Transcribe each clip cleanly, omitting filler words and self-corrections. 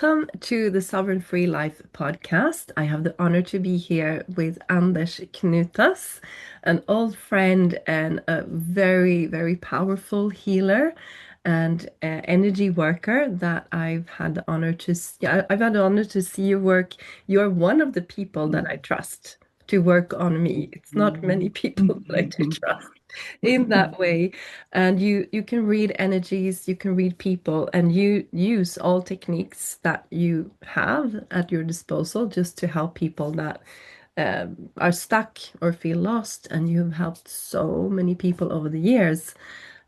Welcome to the Sovereign Free Life podcast. I have the honor to be here with Anders Knutas, an old friend and a very, very powerful healer and energy worker that I've had the honor to I've had the honor to see your work. You're one of the people that I trust to work on me. It's not many people that I do trust in that way, and you can read energies, you can read people, and you use all techniques that you have at your disposal just to help people that are stuck or feel lost. And you've helped so many people over the years,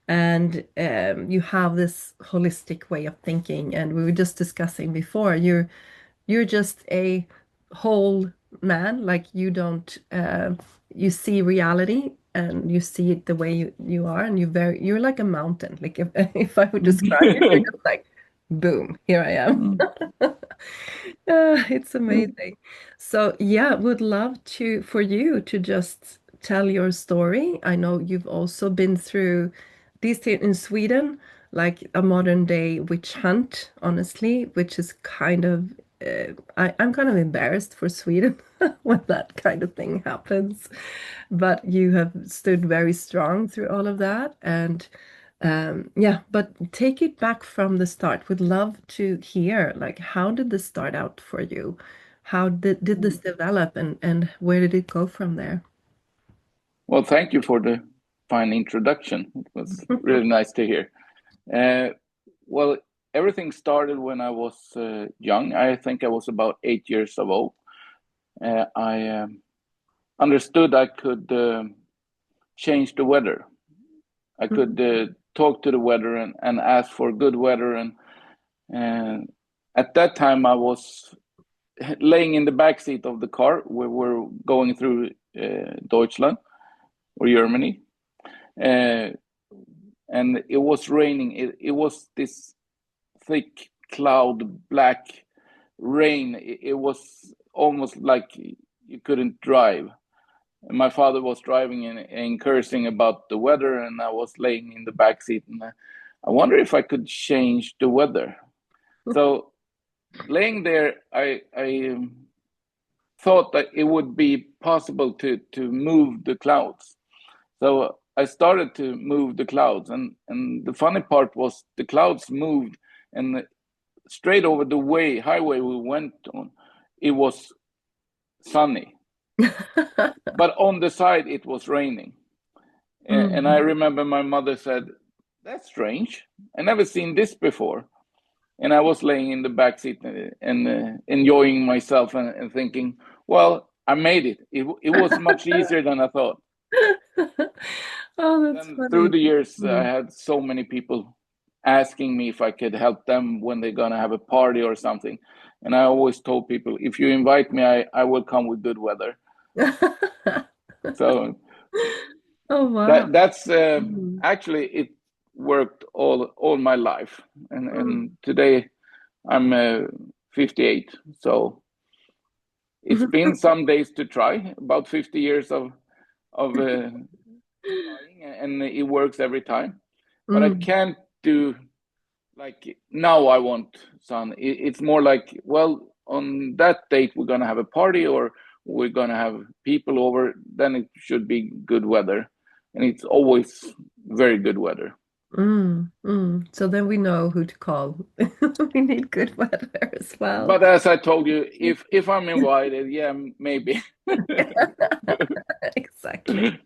and you have this holistic way of thinking. And we were just discussing before, you're just a whole man. Like you don't you see reality and you see it the way you are, and you're like a mountain. Like if if I would describe you, you're just like boom, here I am. It's amazing. So yeah, would love to for you to just tell your story. I know you've also been through these in Sweden, like a modern day witch hunt, honestly, which is kind of I'm kind of embarrassed for Sweden when that kind of thing happens. But you have stood very strong through all of that. And yeah, but take it back from the start. Would love to hear, like, how did this start out for you? How did this develop, and where did it go from there? Well, thank you for the fine introduction. It was really nice to hear. Uh, well, everything started when I was young. I think I was about 8 years old. I understood I could change the weather. I could talk to the weather and ask for good weather. And at that time, I was laying in the back seat of the car. We were going through Deutschland or Germany. Uh, and it was raining. It was this thick cloud, black rain. It was almost like you couldn't drive. And my father was driving and cursing about the weather, and I was laying in the back seat, and I wonder if I could change the weather. So laying there, I thought that it would be possible to move the clouds. So I started to move the clouds, and the funny part was the clouds moved, and straight over the highway we went on, it was sunny, but on the side it was raining. And I remember my mother said, "That's strange. I never seen this before." And I was laying in the back seat and enjoying myself and thinking, "Well, I made it. It was much easier than I thought." Oh, that's Then through funny. the years, I had so many people asking me if I could help them when they're gonna have a party or something. And I always told people, if you invite me, I will come with good weather. So Oh, wow. that's Mm. actually it worked all my life. Mm. And today I'm 58. So it's been some days to try, about 50 years of trying, and it works every time. But I Mm. can't do like now I want sun. It's more like, well, on that date we're gonna have a party or we're gonna have people over, then it should be good weather. And it's always very good weather. So then we know who to call. We need good weather as well. But as I told you, if I'm invited, yeah, maybe. Exactly.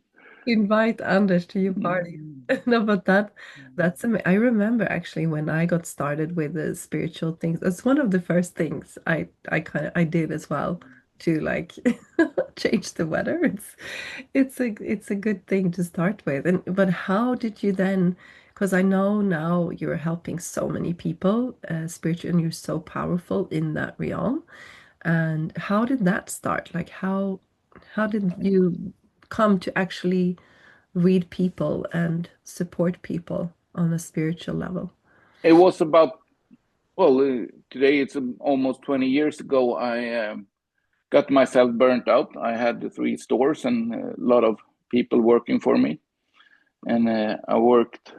Invite Anders to your party. No, but that's I remember actually when I got started with the spiritual things. That's one of the first things I did as well to like change the weather. It's a good thing to start with. And but how did you then? Because I know now you're helping so many people spiritually, and you're so powerful in that realm. And how did that start? Like how did you come to actually read people and support people on a spiritual level? It was about, well, today it's almost 20 years ago. I got myself burnt out. I had the 3 stores and a lot of people working for me. And I worked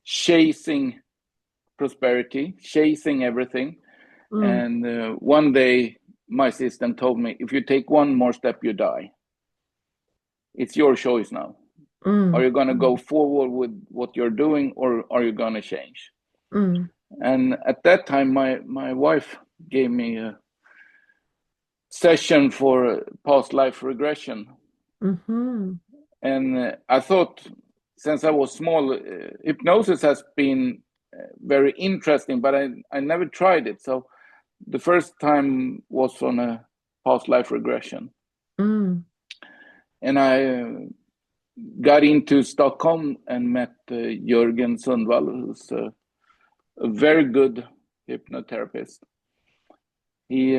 chasing prosperity, chasing everything. Mm, And one day, my system told me, if you take one more step, you die. It's your choice now. Are mm, you going to go mm, forward with what you're doing, or are you going to change? mm, And at that time, my wife gave me a session for past life regression. mhm, And I thought, since I was small, hypnosis has been very interesting, but I never tried it. So the first time was on a past life regression. mm. And I got into Stockholm and met Jörgen Sundvall, who's a very good hypnotherapist. He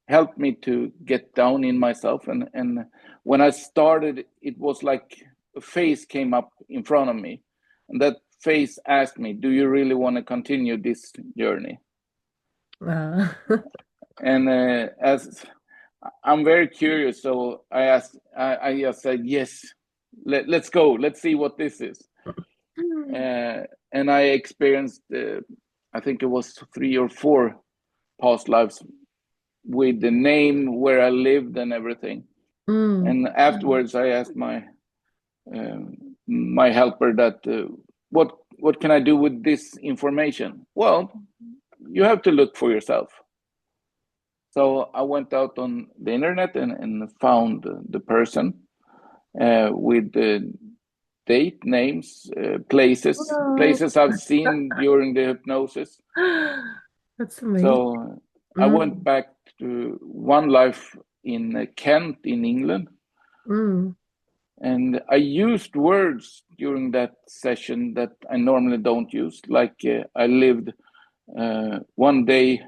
helped me to get down in myself. And when I started, it was like a face came up in front of me. And that face asked me, do you really want to continue this journey? Ah. And as I'm very curious, so I just said, yes, let's go. Let's see what this is. And I experienced, I think it was 3 or 4 past lives with the name, where I lived, and everything. Mm, And mm, afterwards, I asked uh, my helper that what can I do with this information? Well, you have to look for yourself. So I went out on the internet and found the person with the date, names, Wow. places I've seen during the hypnosis. That's amazing. So I went Mm, back to one life in Kent in England, mm. and I used words during that session that I normally don't use. Like I lived one day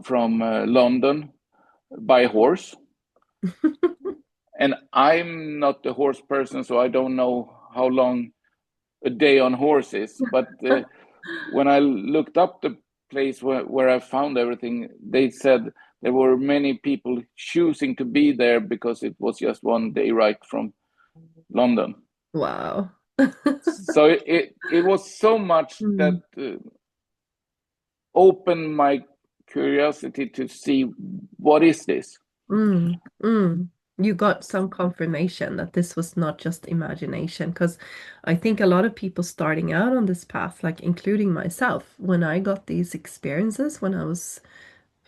from London by horse, and I'm not a horse person, so I don't know how long a day on horse is. But when I looked up the place where I found everything, they said there were many people choosing to be there because it was just one day ride from London. Wow. So it was so much that Mm, opened my curiosity to see what is this. mm, mm. You got some confirmation that this was not just imagination, because I think a lot of people starting out on this path, like including myself, when I got these experiences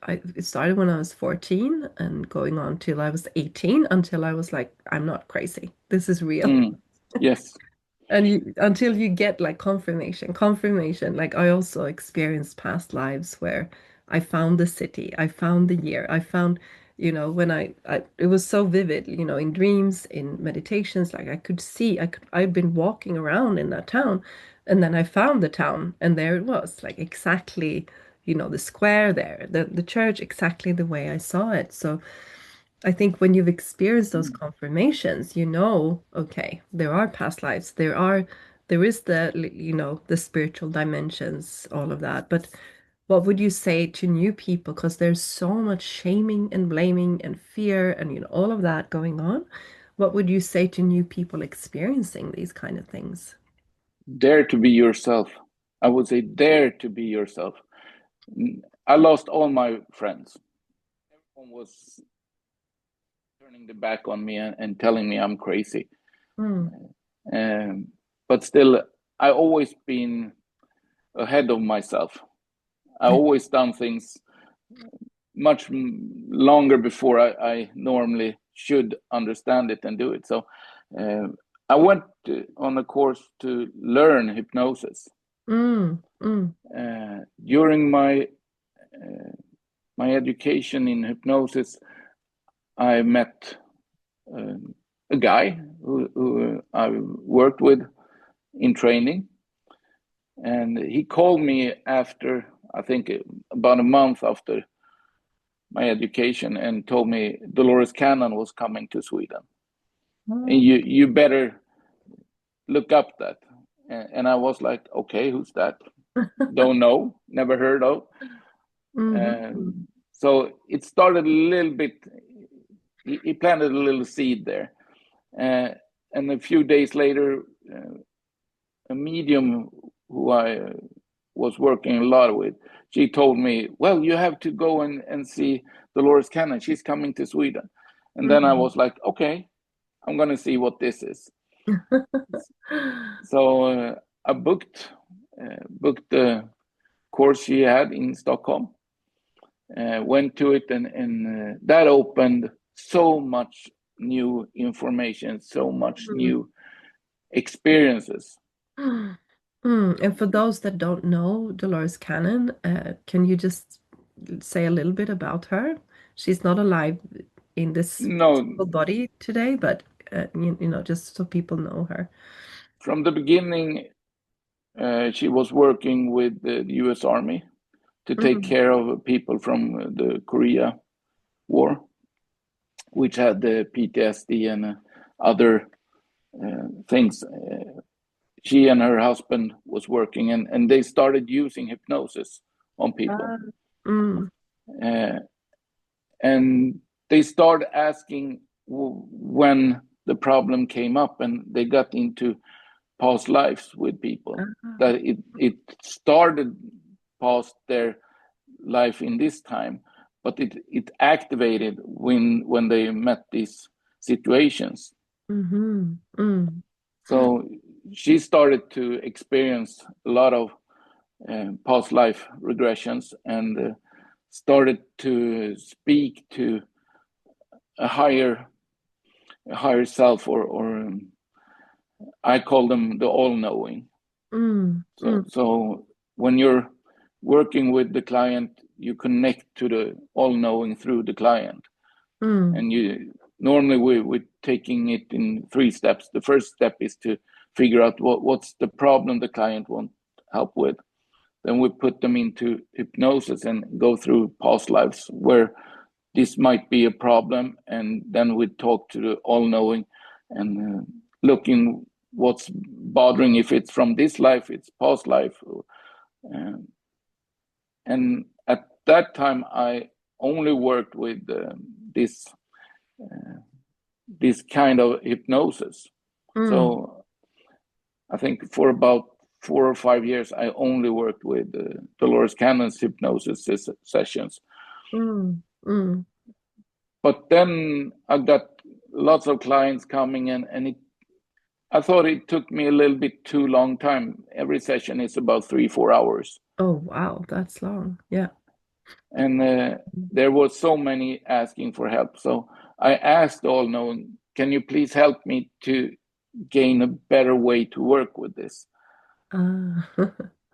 it started when I was 14 and going on till I was 18 until I was like, I'm not crazy. This is real. Mm, yes. And until you get like confirmation, like I also experienced past lives where I found the city, I found the year, I found, when it was so vivid, in dreams, in meditations, like I could see, I'd been walking around in that town, and then I found the town, and there it was, like exactly, the square there, the church, exactly the way I saw it. So I think when you've experienced those Mm. confirmations, okay, there are past lives, there is the spiritual dimensions, all of that. But what would you say to new people? Because there's so much shaming and blaming and fear and, all of that going on. What would you say to new people experiencing these kind of things? Dare to be yourself. I would say dare to be yourself. I lost all my friends. Everyone was turning the back on me and telling me I'm crazy. Mm, Um, but still, I always been ahead of myself. I always done things much longer before I normally should understand it and do it. So uh, I went on a course to learn hypnosis. mm, mm, During uh, my education in hypnosis, I met uh, a guy who I worked with in training, and he called me after, I think, about a month after my education, and told me Dolores Cannon was coming to Sweden, and mm, you better look up that. And I was like, okay, who's that? Don't know, never heard of. mhm, So it started a little bit. He planted a little seed there, and a few days later, a medium who I was working a lot with, she told me, well, you have to go and see Dolores Cannon. She's coming to Sweden. And then I Mm. was like, okay, I'm going to see what this is. So I booked the course she had in Stockholm, went to it, and that opened so much new information, so much Mm. new experiences. And for those that don't know Dolores Cannon, can you just say a little bit about her? She's not alive in this No, physical body today, but just so people know her. from the beginning, she was working with the US Army to take Mm. care of people from the Korea War, which had the PTSD and other things. She and her husband was working, and they started using hypnosis on people. Ah. Mm. Uh, and they started asking when the problem came up, and they got into past lives with people, Ah. that it started past their life in this time, but it activated when they met these situations. Mm-hmm. Mm. So she started to experience a lot of past life regressions, and started to speak to a higher self, or I call them the all-knowing. Mm. Mm. So when you're working with the client, you connect to the all-knowing through the client, Mm. and you normally we're taking it in 3 steps. The first step is to figure out what's the problem the client wants help with. Then we put them into hypnosis and go through past lives where this might be a problem, and then we talk to the all-knowing, and looking what's bothering, if it's from this life, it's past life. uh, and at that time I only worked with this this kind of hypnosis. Mm. So I think for about 4 or 5 years I only worked with Dolores Cannon's hypnosis sessions. Mm. Mm. But then I got lots of clients coming in, and I thought it took me a little bit too long time. Every session is about 3 4 hours, Oh, wow, that's long. Yeah. and there was so many asking for help. So I asked all knowing, can you please help me to gain a better way to work with this? Ah.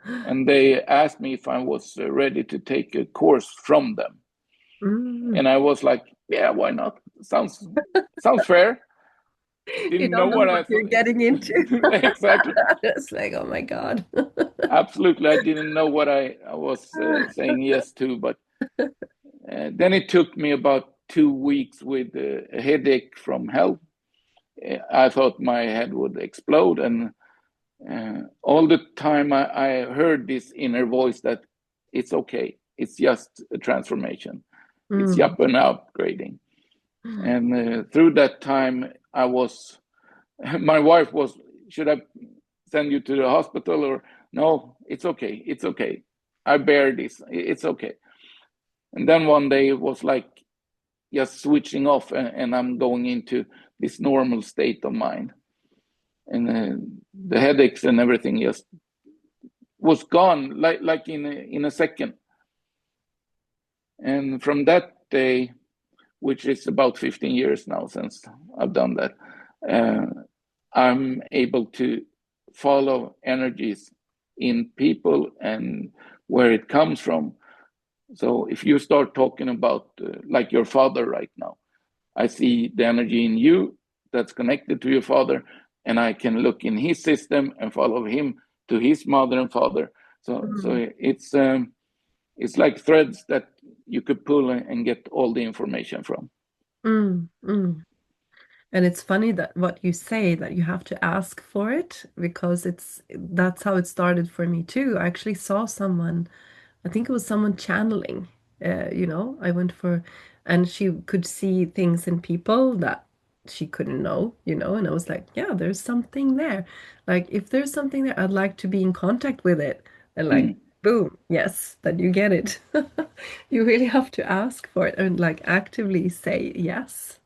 And they asked me if I was ready to take a course from them, Mm. and I was like, yeah, why not? Sounds fair. You Didn't know don't know what what I you're thought. getting into. Exactly. It's like, oh my God. Absolutely. I didn't know what I was saying yes to, but then it took me about 2 weeks with a headache from hell. I thought my head would explode, and all the time I heard this inner voice that it's okay, it's just a transformation, it's Mm. just an upgrading. And through that time, I was, my wife was, should I send you to the hospital, or no, it's okay, it's okay, I bear this, it's okay. And then one day it was like just switching off, and I'm going into this normal state of mind, and the headaches and everything just was gone, like in a second. And from that day, which is about 15 years now since I've done that, uh, I'm able to follow energies in people and where it comes from. So if you start talking about like your father right now, I see the energy in you that's connected to your father, and I can look in his system and follow him to his mother and father. So Mm. it's like threads that you could pull and get all the information from. Mm. Mm. And it's funny that what you say that you have to ask for it because that's how it started for me too. I actually saw someone, I think it was someone channeling, I went for, and she could see things in people that she couldn't know, and I was like, yeah, there's something there. Like if there's something there, I'd like to be in contact with it. And like Mm. boom, yes, then you get it. You really have to ask for it and like actively say yes,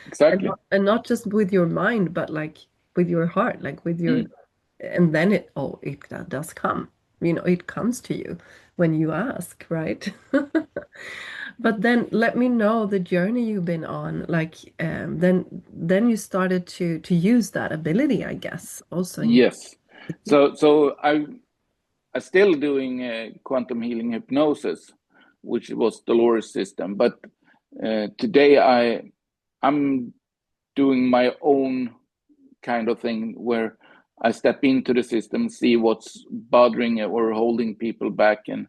Exactly. and not just with your mind, but like with your heart, like with your, Mm. and then it that does come. It comes to you when you ask, right? But then let me know the journey you've been on. Like, then you started to use that ability, I guess, also in your. Yes. So I still doing quantum healing hypnosis, which was Dolores system, but today I'm doing my own kind of thing where I step into the system, see what's bothering or holding people back, and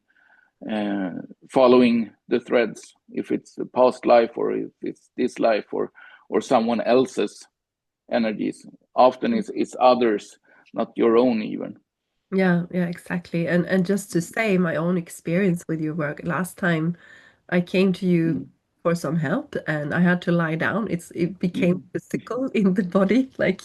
following the threads, if it's a past life or if it's this life or someone else's energies. Often it's others, not your own even. Yeah, yeah, exactly. And just to say my own experience with your work, last time I came to you Mm. for some help and I had to lie down. It became Mm. physical in the body. Like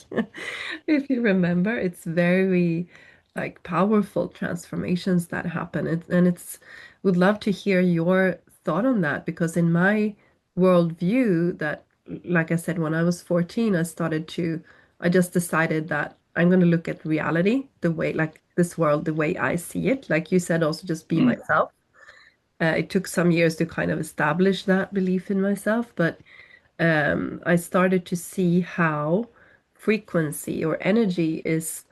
if you remember, it's very like powerful transformations that happen. And it's would love to hear your thought on that because in my worldview that like I said, when I was 14, I just decided that I'm going to look at reality the way, like this world, the way I see it. Like you said, also just be Mm. myself. It took some years to kind of establish that belief in myself, but I started to see how frequency or energy is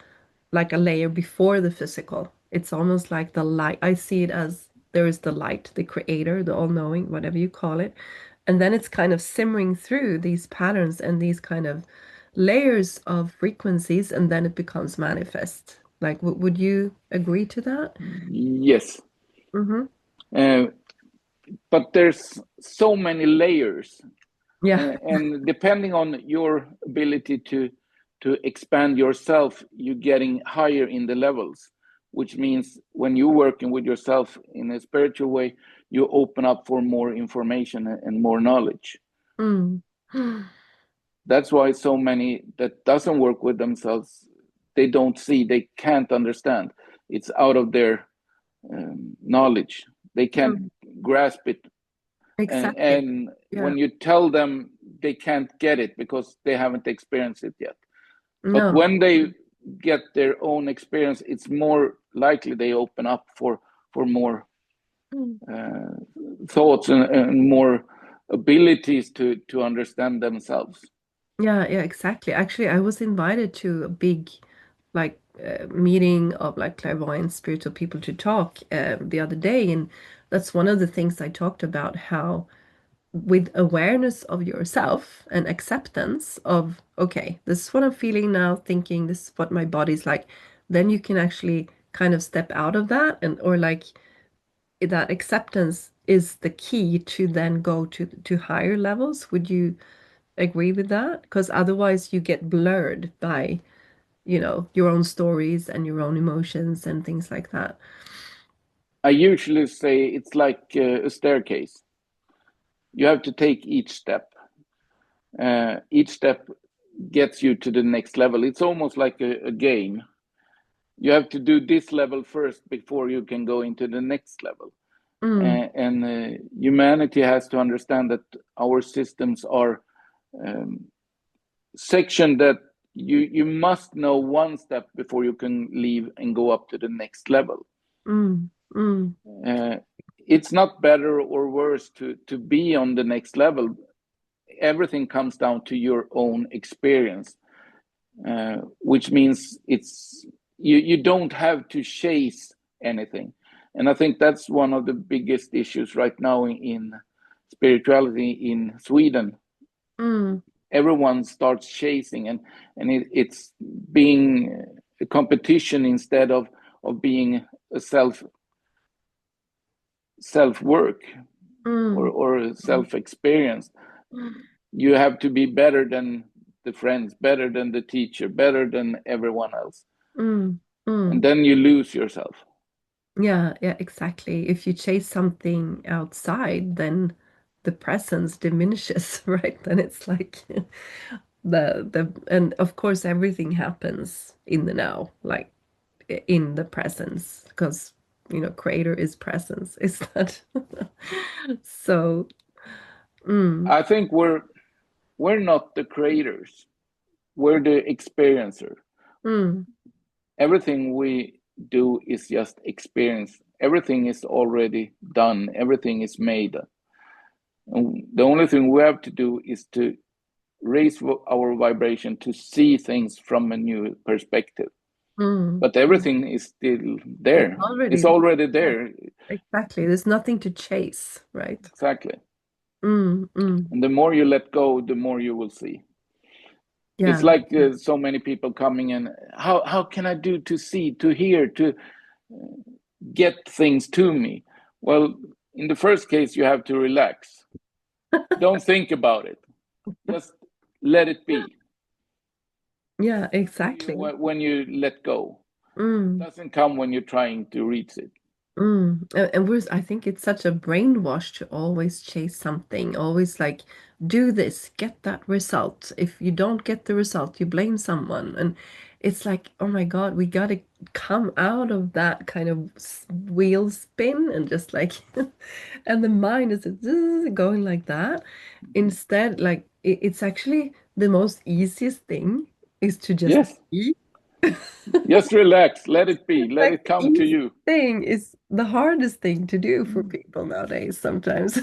like a layer before the physical. It's almost like the light. I see it as there is the light, the creator, the all-knowing, whatever you call it. And then it's kind of simmering through these patterns and these kind of layers of frequencies, and then it becomes manifest. Like, would you agree to that? Yes. Mm-hmm. uh, but there's so many layers, Yeah. and depending on your ability to expand yourself, you're getting higher in the levels, which means when you're working with yourself in a spiritual way, you open up for more information and more knowledge. Mm. That's why so many that doesn't work with themselves, they don't see, they can't understand. It's out of their knowledge. They can't Mm. grasp it. Exactly. And Yeah. when you tell them, they can't get it because they haven't experienced it yet. But No. when they get their own experience, it's more likely they open up for more Mm. uh, thoughts and more abilities to understand themselves. Yeah, yeah, exactly. Actually, I was invited to a big like meeting of like clairvoyant spiritual people to talk the other day, and that's one of the things I talked about how with awareness of yourself and acceptance of okay, this is what I'm feeling now, thinking this is what my body's like, then you can actually kind of step out of that and or like that acceptance is the key to then go to higher levels. Would you agree with that? Because otherwise you get blurred by, your own stories and your own emotions and things like that. I usually say it's like a staircase. You have to take each step. Each step gets you to the next level. It's almost like a game. You have to do this level first before you can go into the next level. Mm, And humanity has to understand that our systems are um, sectioned, that you must know one step before you can leave and go up to the next level. mm, mm, Uh, it's not better or worse to be on the next level. Everything comes down to your own experience, which means you don't have to chase anything. And I think that's one of the biggest issues right now in spirituality in Sweden. mm, Everyone starts chasing, and it's being a competition instead of being a self work mm, or mm, self experience. You have to be better than the friends, better than the teacher, better than everyone else, mm, and mm. then you lose yourself. Yeah, yeah, exactly. If you chase something outside, then the presence diminishes, right? Then it's like and of course everything happens in the now, like in the presence, because creator is presence. Is that so? Mm, I think we're not the creators. We're the experiencer. mm, Everything we do is just experience. Everything is already done. Everything is made. And the only thing we have to do is to raise our vibration to see things from a new perspective. But mm. everything is still It's there. already It's there. already Yeah, there. exactly. There's nothing to chase, right? Exactly. Mm, mm. And the more you let go, the more you will see. It's Yeah. like so many people coming in. How can I do to see, to hear, to get things to me? Well, in the first case, you have to relax. Don't think about it. Just let it be. Yeah, It comes to you exactly. when you let go. It Mm. doesn't come when you're trying to reach it. And I think it's such a brainwash to always chase something, always like do this, get that result. If you don't get the result, you blame someone. And it's like, oh my God, we got to come out of that kind of wheel spin and just like, and the mind is going like that. Instead, like it's actually the most easiest thing is to just Yes, be. just relax. Let it be. Let Like it the come to easy you. thing is the hardest thing to do for people nowadays sometimes.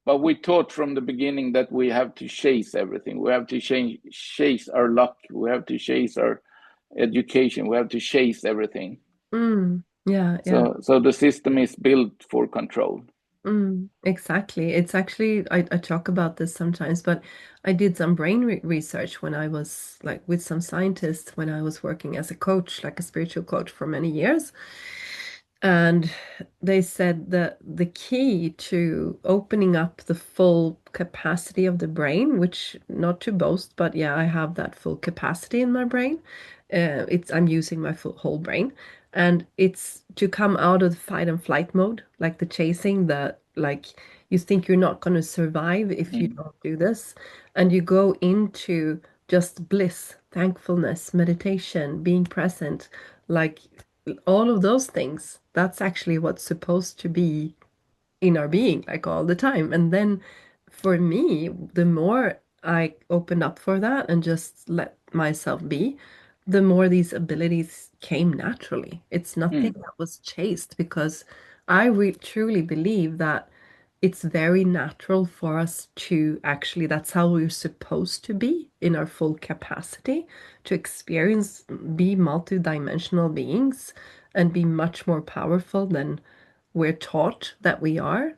But we taught from the beginning that we have to chase everything. We have to chase our luck. We have to chase our education. We have to chase everything. Yeah, yeah. So the system is built for control. Exactly. It's actually, I talk about this sometimes, but I did some brain research when I was like with some scientists when I was working as a coach, like a spiritual coach for many years. And they said that the key to opening up the full capacity of the brain, which not to boast, but yeah, I have that full capacity in my brain. I'm using my full whole brain, and it's to come out of the fight and flight mode, like the chasing, the like you think you're not going to survive if you Mm. don't do this, and you go into just bliss, thankfulness, meditation, being present, like all of those things, that's actually what's supposed to be in our being, like all the time. And then for me, the more I opened up for that and just let myself be, the more these abilities came naturally. It's nothing Mm. that was chased because I truly believe that it's very natural for us to actually, that's how we're supposed to be in our full capacity to experience, be multidimensional beings and be much more powerful than we're taught that we are.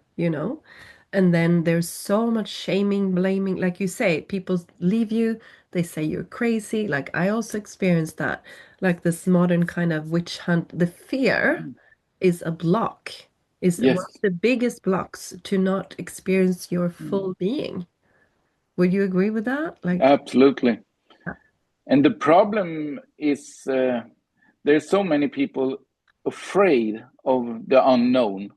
And then there's so much shaming, blaming, like you say, people leave you, they say you're crazy. Like I also experienced that, like this modern kind of witch hunt, the fear Mm. is a block, is one of Yes. the biggest blocks to not experience your Mm. full being. Would you agree with that? Like, Absolutely. And the problem is there's so many people afraid of the unknown,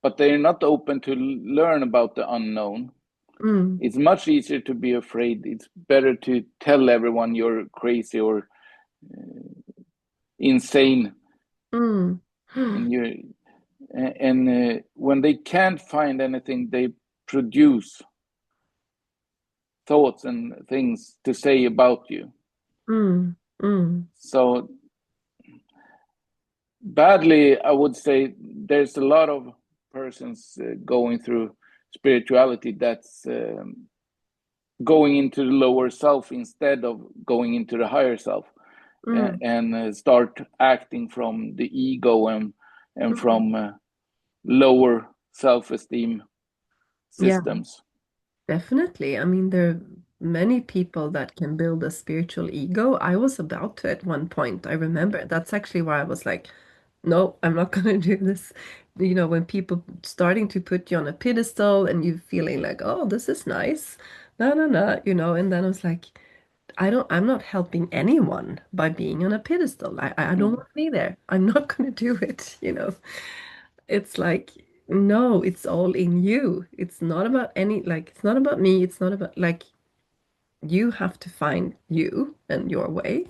but they're not open to learn about the unknown. mm, It's much easier to be afraid. It's better to tell everyone you're crazy or insane, mm, and you and when they can't find anything, they produce thoughts and things to say about you. mm, mm, So badly, I would say there's a lot of persons going through spirituality that's going into the lower self instead of going into the higher self, mm, and start acting from the ego and mm. from lower self-esteem Yeah. systems. Definitely. I mean, there are many people that can build a spiritual ego. I was about to at one point. I remember that's actually why I was like, no, I'm not going to do this. When people starting to put you on a pedestal and you feeling like, oh, this is nice. No, no, no, and then I was like, I'm not helping anyone by being on a pedestal. I don't Mm. want to be there. I'm not going to do it. It's like, no, it's all in you. It's not about it's not about me. It's not about like you have to find you and your way.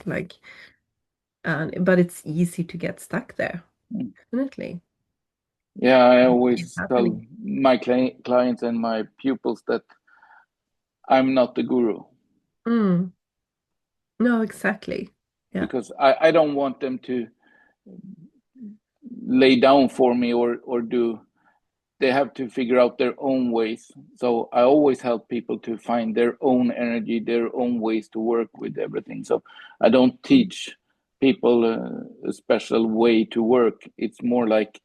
But it's easy to get stuck there. Definitely. Yeah, I It's always tell happening. my clients and my pupils that I'm not the guru Mm. No, exactly. Yeah. because I don't want them to lay down for me or do. They have to figure out their own ways. So I always help people to find their own energy, their own ways to work with everything. So I don't teach people a special way to work. It's more like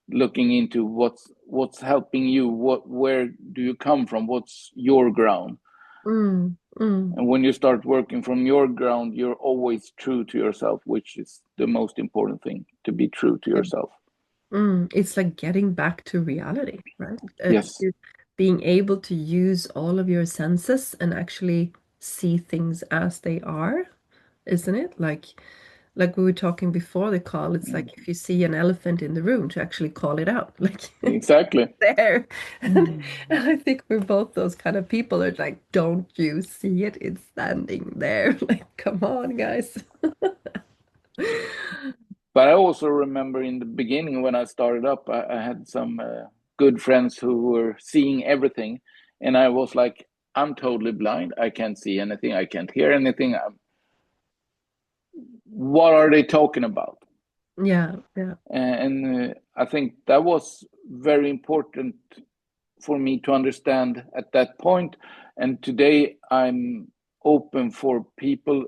looking into what's helping you, where do you come from, what's your ground. Mm. Mm. And when you start working from your ground, you're always true to yourself, which is the most important thing, to be true to yourself. Mm, it's like getting back to reality, right? Yes, Being able to use all of your senses and actually see things as they are, isn't it? Like we were talking before the call, it's like if you see an elephant in the room to actually call it out, like exactly. there. And I think we're both those kind of people that like, don't you see it? It's standing there. Like, come on, guys. But I also remember in the beginning when I started up, I had some good friends who were seeing everything, and I was like, I'm totally blind. I can't see anything. I can't hear anything. What are they talking about? Yeah, yeah. And I think that was very important for me to understand at that point. And today I'm open for people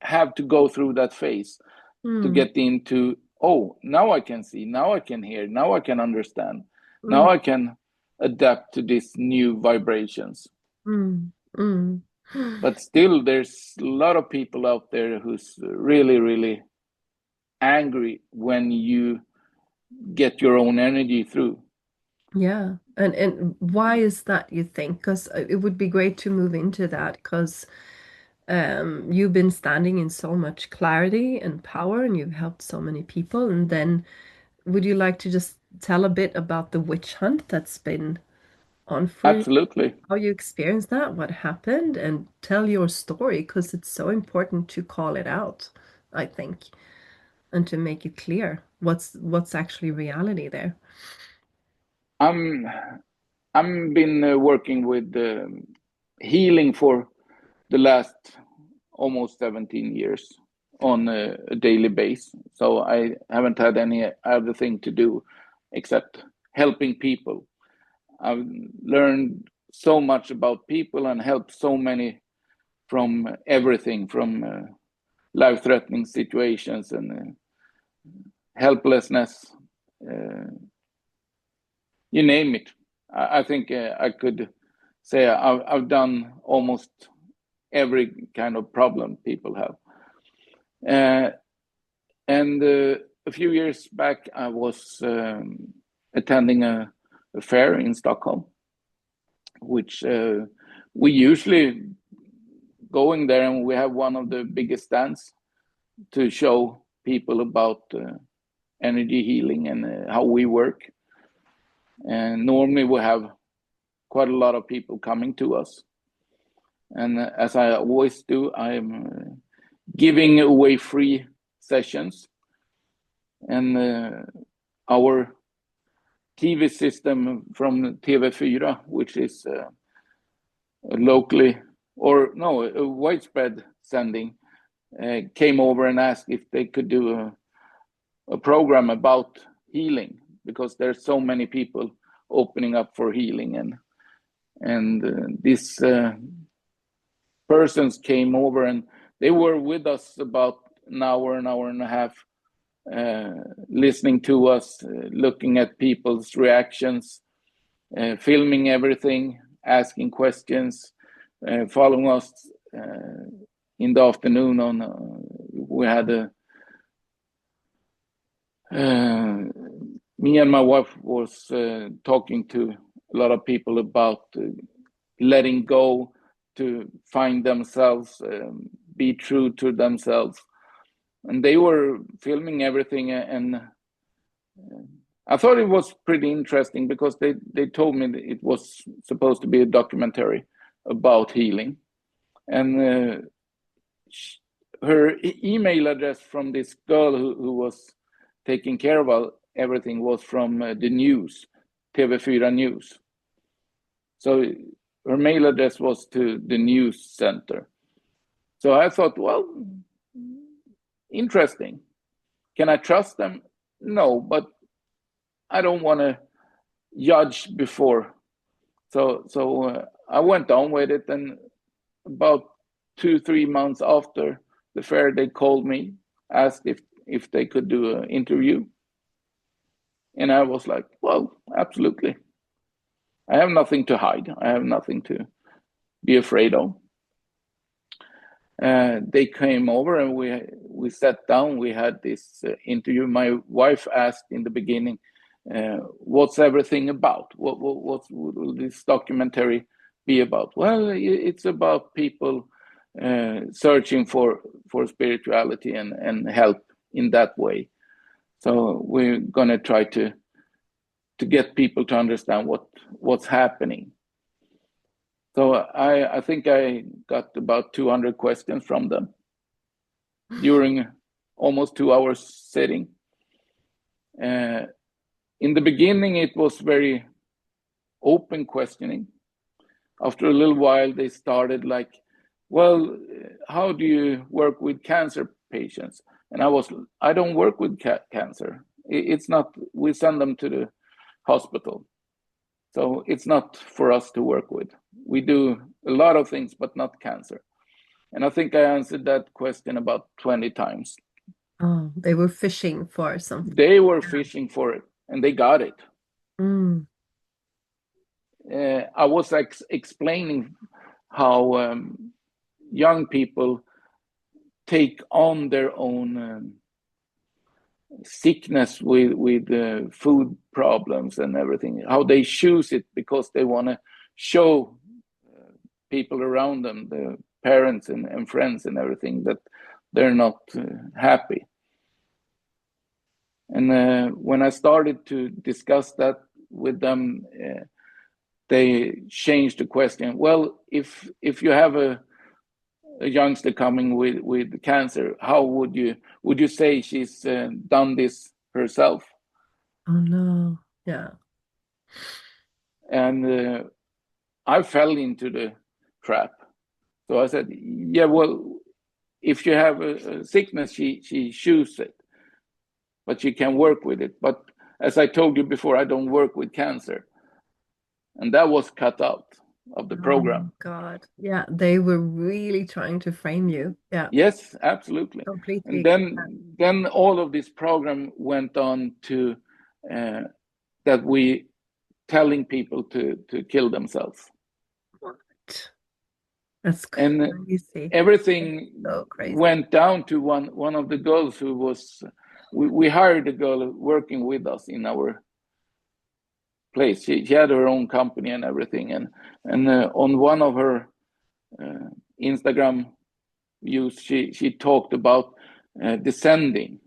have to go through that phase to Mm, get into, oh, now I can see, now I can hear, now I can understand, now mm, I can adapt to these new vibrations. mm, mm. But still, there's a lot of people out there who's really, really angry when you get your own energy through. Yeah. And why is that, you think? Because it would be great to move into that because you've been standing in so much clarity and power and you've helped so many people. And then would you like to just tell a bit about the witch hunt that's been on for you, Absolutely. how you experienced that, what happened, and tell your story because it's so important to call it out, I think, and to make it clear what's actually reality there. I'm I'm been working with healing for the last almost 17 years on a daily basis. So I haven't had any other thing to do except helping people. I've learned so much about people and helped so many from everything from life-threatening situations and helplessness, uh, you name it. I think I could say I've done almost every kind of problem people have. Uh, and a few years back, I was attending a fair in Stockholm, which we usually going there and we have one of the biggest stands to show people about energy healing and how we work. And normally we have quite a lot of people coming to us. And as I always do, I'm giving away free sessions. And our TV system from TV4, which is locally, or no, a widespread sending, came over and asked if they could do a program about healing because there's so many people opening up for healing and these persons came over and they were with us about an hour and a half, listening to us, looking at people's reactions, filming everything, asking questions, following us in the afternoon. On we had me and my wife was talking to a lot of people about letting go to find themselves, be true to themselves. And they were filming everything, and I thought it was pretty interesting because they told me that it was supposed to be a documentary about healing. And her email address from this girl who was taking care of everything was from the news, TV4 News. So her mail address was to the news center. So I thought, well, interesting. Can I trust them? No, but I don't want to judge before. So I went on with it, and about 2-3 months after the fair, they called me, asked if they could do an interview, and I was like, well, absolutely. I have nothing to hide. I have nothing to be afraid of. They came over and we sat down. We had this interview. My wife asked in the beginning, "What's everything about? What will this documentary be about?" Well, it's about people searching for spirituality and help in that way. So we're gonna try to get people to understand what's happening. So I think I got about 200 questions from them during almost 2 hours sitting. In the beginning, it was very open questioning. After a little while, they started like, well, how do you work with cancer patients? And I don't work with cancer. It's not, we send them to the hospital. So it's not for us to work with. We do a lot of things, but not cancer. And I think I answered that question about 20 times. Oh, they were fishing for something. They were fishing for it, and they got it. Mm. I was explaining how young people take on their own sickness with food problems and everything, how they choose it because they want to show people around them, the parents and friends and everything, that they're not happy. And when I started to discuss that with them, they changed the question. Well, if you have a youngster coming with cancer, how would you say she's done this herself? Oh no. Yeah. And I fell into the trap. So I said, yeah, well, if you have a sickness, she chooses it, but she can work with it. But as I told you before, I don't work with cancer. And that was cut out of the program. Oh God. Yeah, they were really trying to frame you. Yeah. Yes, absolutely. Completely And agree. then all of this program went on to that we telling people to kill themselves. What? That's And crazy. everything So crazy. went down to one of the girls who was, we hired a girl working with us in our place. She had her own company and everything, and on one of her Instagram views, she talked about descending,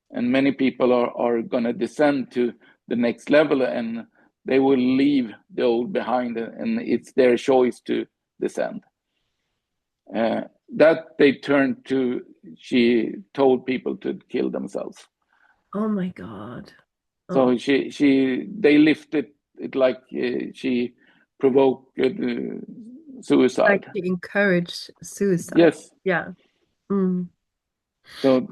and many people are going to descend to the next level, and they will leave the old behind, and it's their choice to descend. That they turned to, she told people to kill themselves. Oh my God. Oh, So they lifted it like she provoked like suicide. to encourage suicide. Yes. Yeah. Mm. So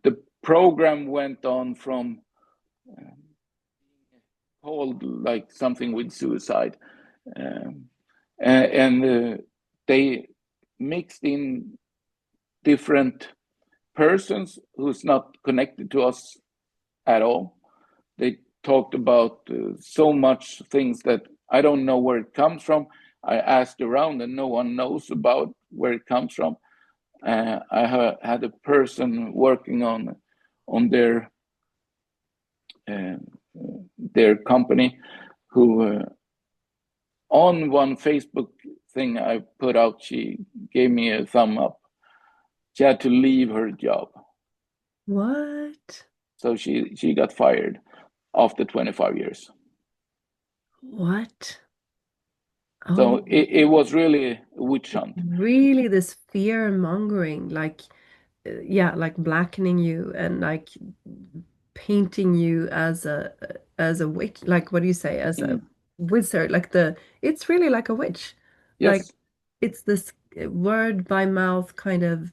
the program went on from called like something with suicide, um, and they mixed in different persons who's not connected to us at all. They talked about so much things that I don't know where it comes from. I asked around and no one knows about where it comes from. I had a person working on uh, their company who on one Facebook thing I put out, she gave me a thumb up. She had to leave her job. What? So she got fired after 25 years. What? So Oh, it was really a witch hunt. really this fear mongering, like yeah, like blackening you and like painting you as a witch, like what do you say, as a Mm. wizard, like the it's really like a witch. Like Yes. it's this word by mouth kind of,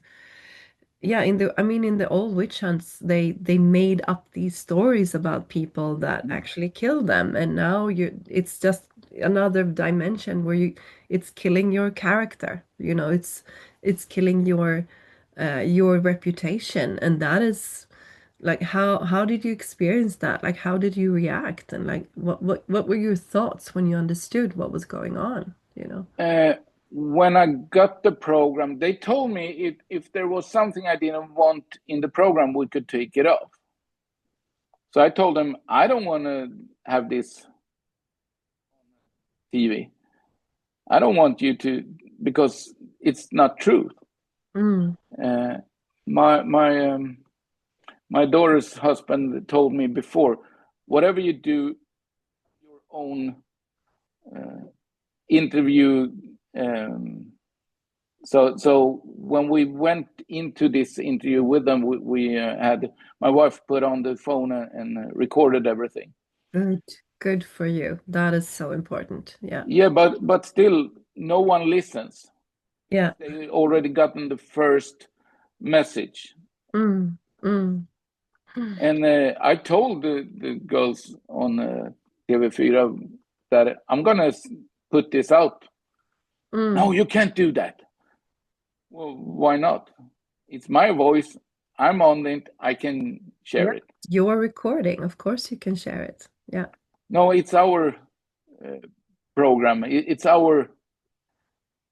yeah, in the I mean in the old witch hunts they made up these stories about people that Mm. actually killed them, and now you it's just another dimension where you it's killing your character, it's killing your reputation, and that is like how did you experience that? Like how did you react, and like what were your thoughts when you understood what was going on? Uh, when I got the program, they told me if there was something I didn't want in the program, we could take it off. So I told them, I don't want to have this TV. I don't want you to, because it's not truth. Mm, Uh, my daughter's husband told me before, whatever you do, your own interview. So when we went into this interview with them, we had my wife put on the phone and recorded everything. good, good for you. That is so important. Yeah. Yeah, but still, no one listens. Yeah. They already gotten the first message. Mm, mm, And I told the girls on TV4 that I'm gonna put this out. No, mm. you can't do that. Well, why not? It's my voice. I'm on it. I can Yeah. share it. Your recording. Of course you can share it. Yeah. No, it's our uh, program. It's our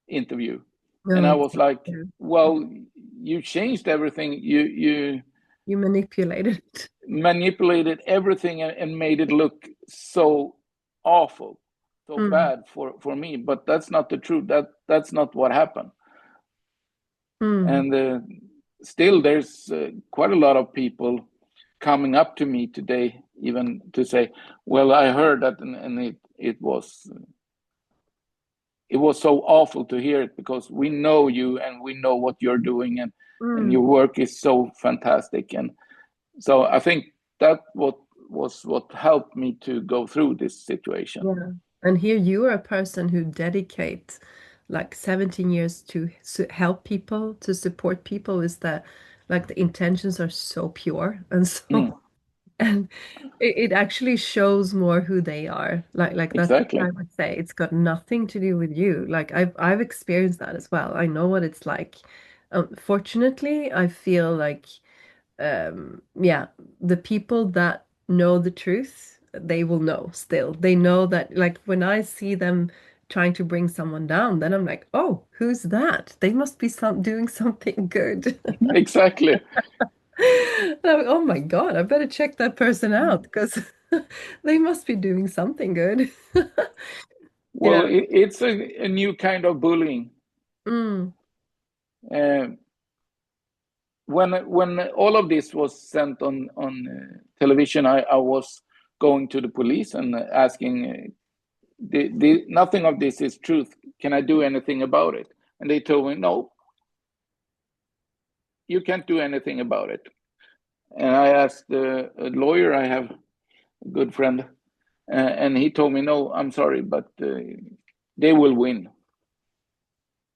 interview. And I No, was like, yeah. well, you changed everything. You You manipulated it. manipulated everything and made it look so awful, so Mm, bad for me. But that's not the truth. That's not what happened. mm. And still, there's quite a lot of people coming up to me today, even to say, "Well, I heard that, and it was so awful to hear it because we know you and we know what you're doing, and Mm. your work is so fantastic." And so I think that what helped me to go through this situation. Yeah. And here you are a person who dedicates like 17 years to help people, to support people, is that like the intentions are so pure and Mm, so and it actually shows more who they are. Like that's what I exactly. would say. It's got nothing to do with you. Like I've experienced that as well. I know what it's like. Fortunately, I feel like yeah, the people that know the truth, they will know still. They know that like when I see them trying to bring someone down, then I'm like, oh, who's that? They must be doing something good. Exactly. And I'm like, oh my God, I better check that person out because they must be doing something good. Well, Yeah. it's a new kind of bullying. Mm, Uh, when all of this was sent on television, I was going to the police and asking, nothing of this is truth. Can I do anything about it? And they told me, no, you can't do anything about it. And I asked a lawyer, I have a good friend, and he told me, no, I'm sorry, but they will win.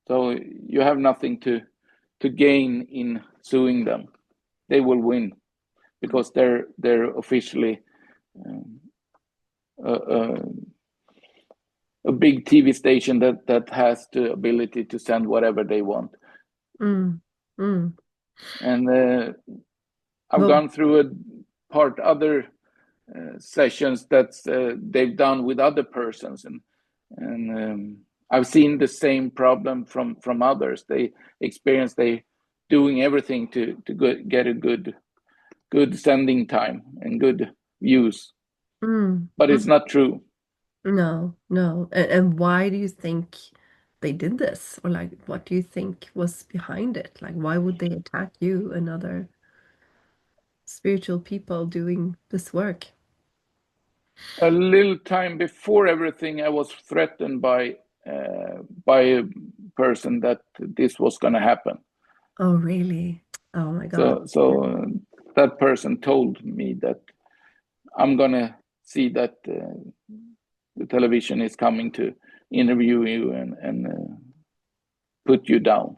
So you have nothing to gain in suing them. They will win because they're officially um, a, a big TV station that has the ability to send whatever they want. mm, mm. And I've Well, gone through a part other sessions that they've done with other persons, and I've seen the same problem from others. They experience they doing everything to get a good sending time and good views, mm, but it's mm. not true. No, no. And why do you think they did this? Or like, what do you think was behind it? Like, why would they attack you and other spiritual people doing this work? A little time before everything, I was threatened by a person that this was going to happen. Oh, really? Oh my God. So that person told me that I'm gonna see that the television is coming to interview you and put you down.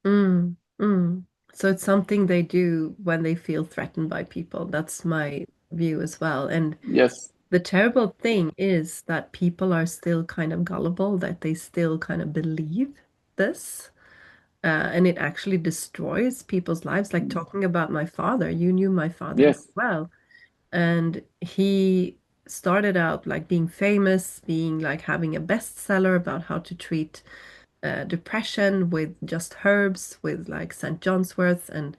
Mm, mm. So it's something they do when they feel threatened by people. That's my view as well. And Yes. the terrible thing is that people are still kind of gullible, that they still kind of believe this. And it actually destroys people's lives. Like talking about my father, you knew my father very Yes. well. And he started out like being famous, being like having a bestseller about how to treat depression with just herbs, with like St. John's wort. And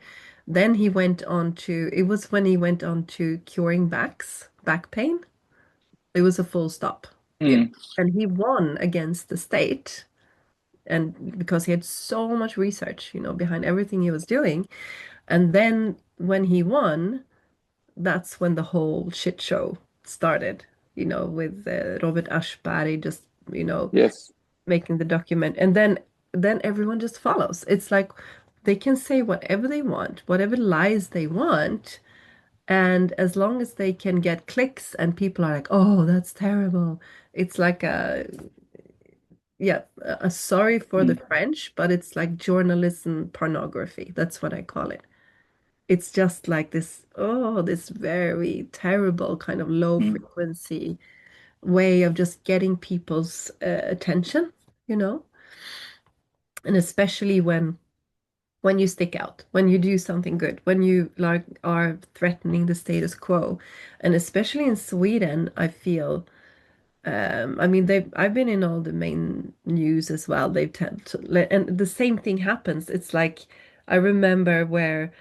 then he went on to, it was when he went on to curing back pain. It was a full stop, you know. Mm. And he won against the state. And because he had so much research, behind everything he was doing. And then when he won, that's when the whole shit show started, with Robert Aschberg just, Yes. making the document. And then everyone just follows. It's like they can say whatever they want, whatever lies they want. And as long as they can get clicks and people are like, oh, that's terrible. It's like yeah, sorry for the Mm. French, but it's like journalism pornography. That's what I call it. It's just like this very terrible kind of low Mm. frequency way of just getting people's attention, you know? And especially when you stick out, when you do something good, when you like are threatening the status quo. And especially in Sweden, I feel I mean, I've been in all the main news as well. They've tend to, and the same thing happens. It's like I remember where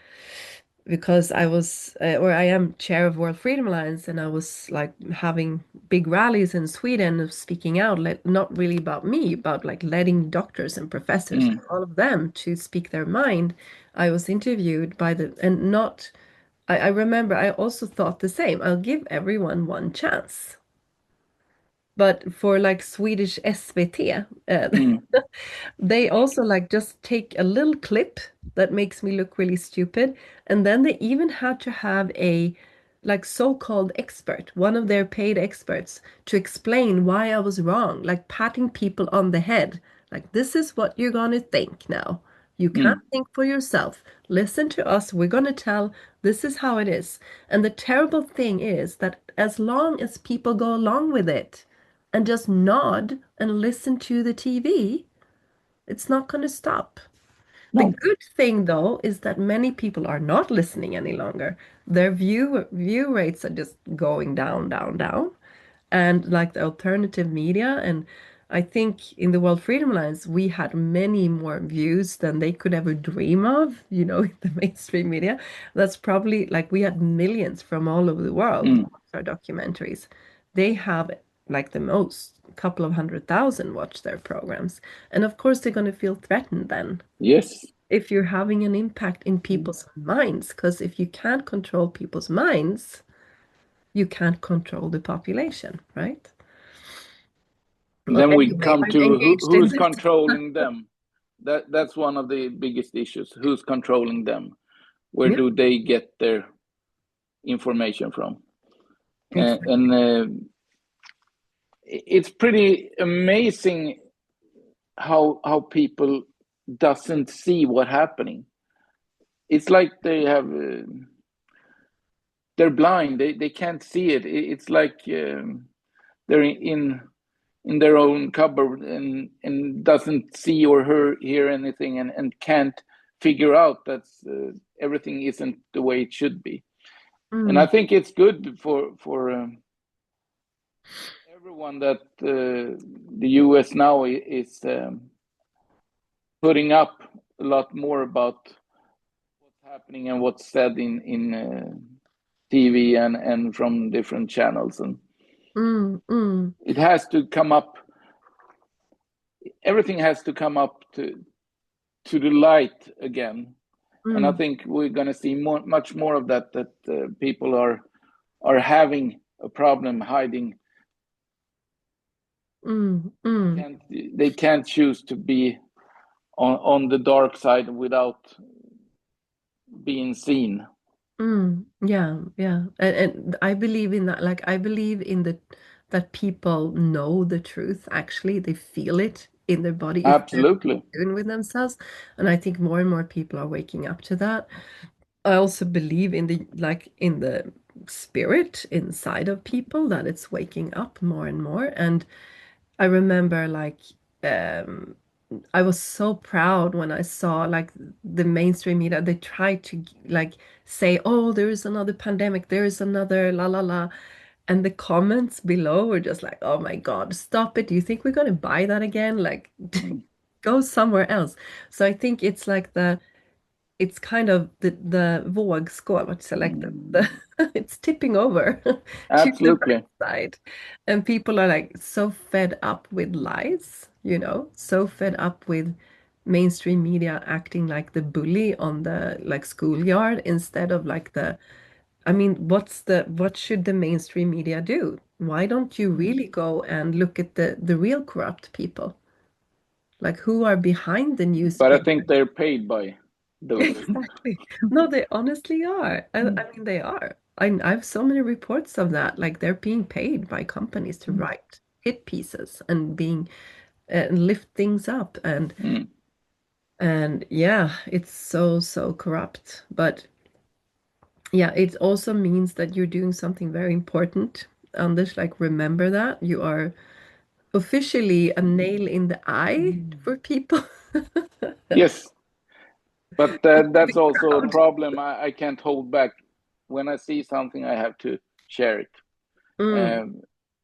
because I was, or I am chair of World Freedom Alliance, and I was like having big rallies in Sweden, of speaking out, like not really about me, about like letting doctors and professors, Mm. all of them, to speak their mind. I was interviewed by and not. I remember I also thought the same. I'll give everyone one chance. But for like Swedish SVT, Mm. they also like just take a little clip that makes me look really stupid. And then they even had to have a like so-called expert, one of their paid experts, to explain why I was wrong, like patting people on the head. Like, this is what you're gonna think now. You can't Mm. think for yourself. Listen to us. We're gonna tell this is how it is. And the terrible thing is that as long as people go along with it and just nod and listen to the TV, it's not going to stop. The No. good thing, though, is that many people are not listening any longer. Their view rates are just going down, down, down. And like the alternative media, and I think in the World Freedom Alliance, we had many more views than they could ever dream of, in the mainstream media. That's probably like we had millions from all over the world Mm. watch our documentaries. They have like the most, a couple of 100,000 watch their programs. And of course, they're going to feel threatened then Yes. if you're having an impact in people's minds. Because if you can't control people's minds, you can't control the population, right? Well, Then we anyway, come I'm to engaged in who's this. controlling them. That's one of the biggest issues. Who's controlling them? Where Yeah, do they get their information from? exactly. And it's pretty amazing how people doesn't see what happening. It's like they're blind. They can't see it. It's like they're in their own cupboard and doesn't see or hear anything and can't figure out that everything isn't the way it should be. And I Mm, think it's good for everyone that the US now is putting up a lot more about what's happening and what's said in TV and from different channels, and mm. it has to come up. Everything has to come up to the light again, and I Mm, think we're going to see much more of that. That people are having a problem hiding. mm. They can't choose to be on the dark side without being seen. Yeah, yeah. And I believe in that. Like I believe in the that people know the truth, actually. They feel it in their body if they're Absolutely. doing with themselves. And I think more and more people are waking up to that. I also believe in the like in the spirit inside of people that it's waking up more and more. And I remember like um I was so proud when I saw like the mainstream media. They tried to like say, "Oh, there is another pandemic. There is another la la la," and the comments below were just like, "Oh my God, stop it! Do you think we're gonna buy that again? Like, Mm, go somewhere else." So I think it's like it's kind of the vågskål, what's selected. The mm, it's tipping over to the absolutely. right side. And people are like so fed up with lies, so fed up with mainstream media acting like the bully on the like schoolyard instead of like I mean, what should the mainstream media do? Why don't you really go and look at the real corrupt people? Like who are behind the But I newspaper? think they're paid by those. Exactly. No, they honestly are. I Mm, mean, they are. I have so many reports of that. Like they're being paid by companies to write hit pieces and being lift things up mm. and yeah, it's so corrupt. But yeah, it also means that you're doing something very important. Anders, like remember that you are officially a nail in the eye for people. Yes, but You should be that's also a proud. problem. I can't hold back. When I see something, I have to share it. Mm, Um,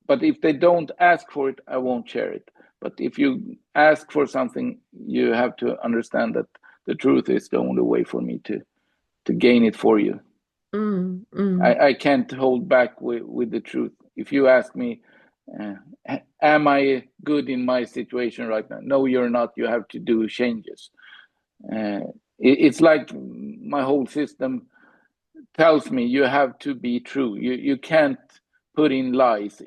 but if they don't ask for it, I won't share it. But if you ask for something, you have to understand that the truth is the only way for me to gain it for you. mm. I can't hold back with the truth. If you ask me, uh, am I good in my situation right now? No, you're not. You have to do changes. Uh, it's like my whole system tells me you have to be true. You can't put in lies.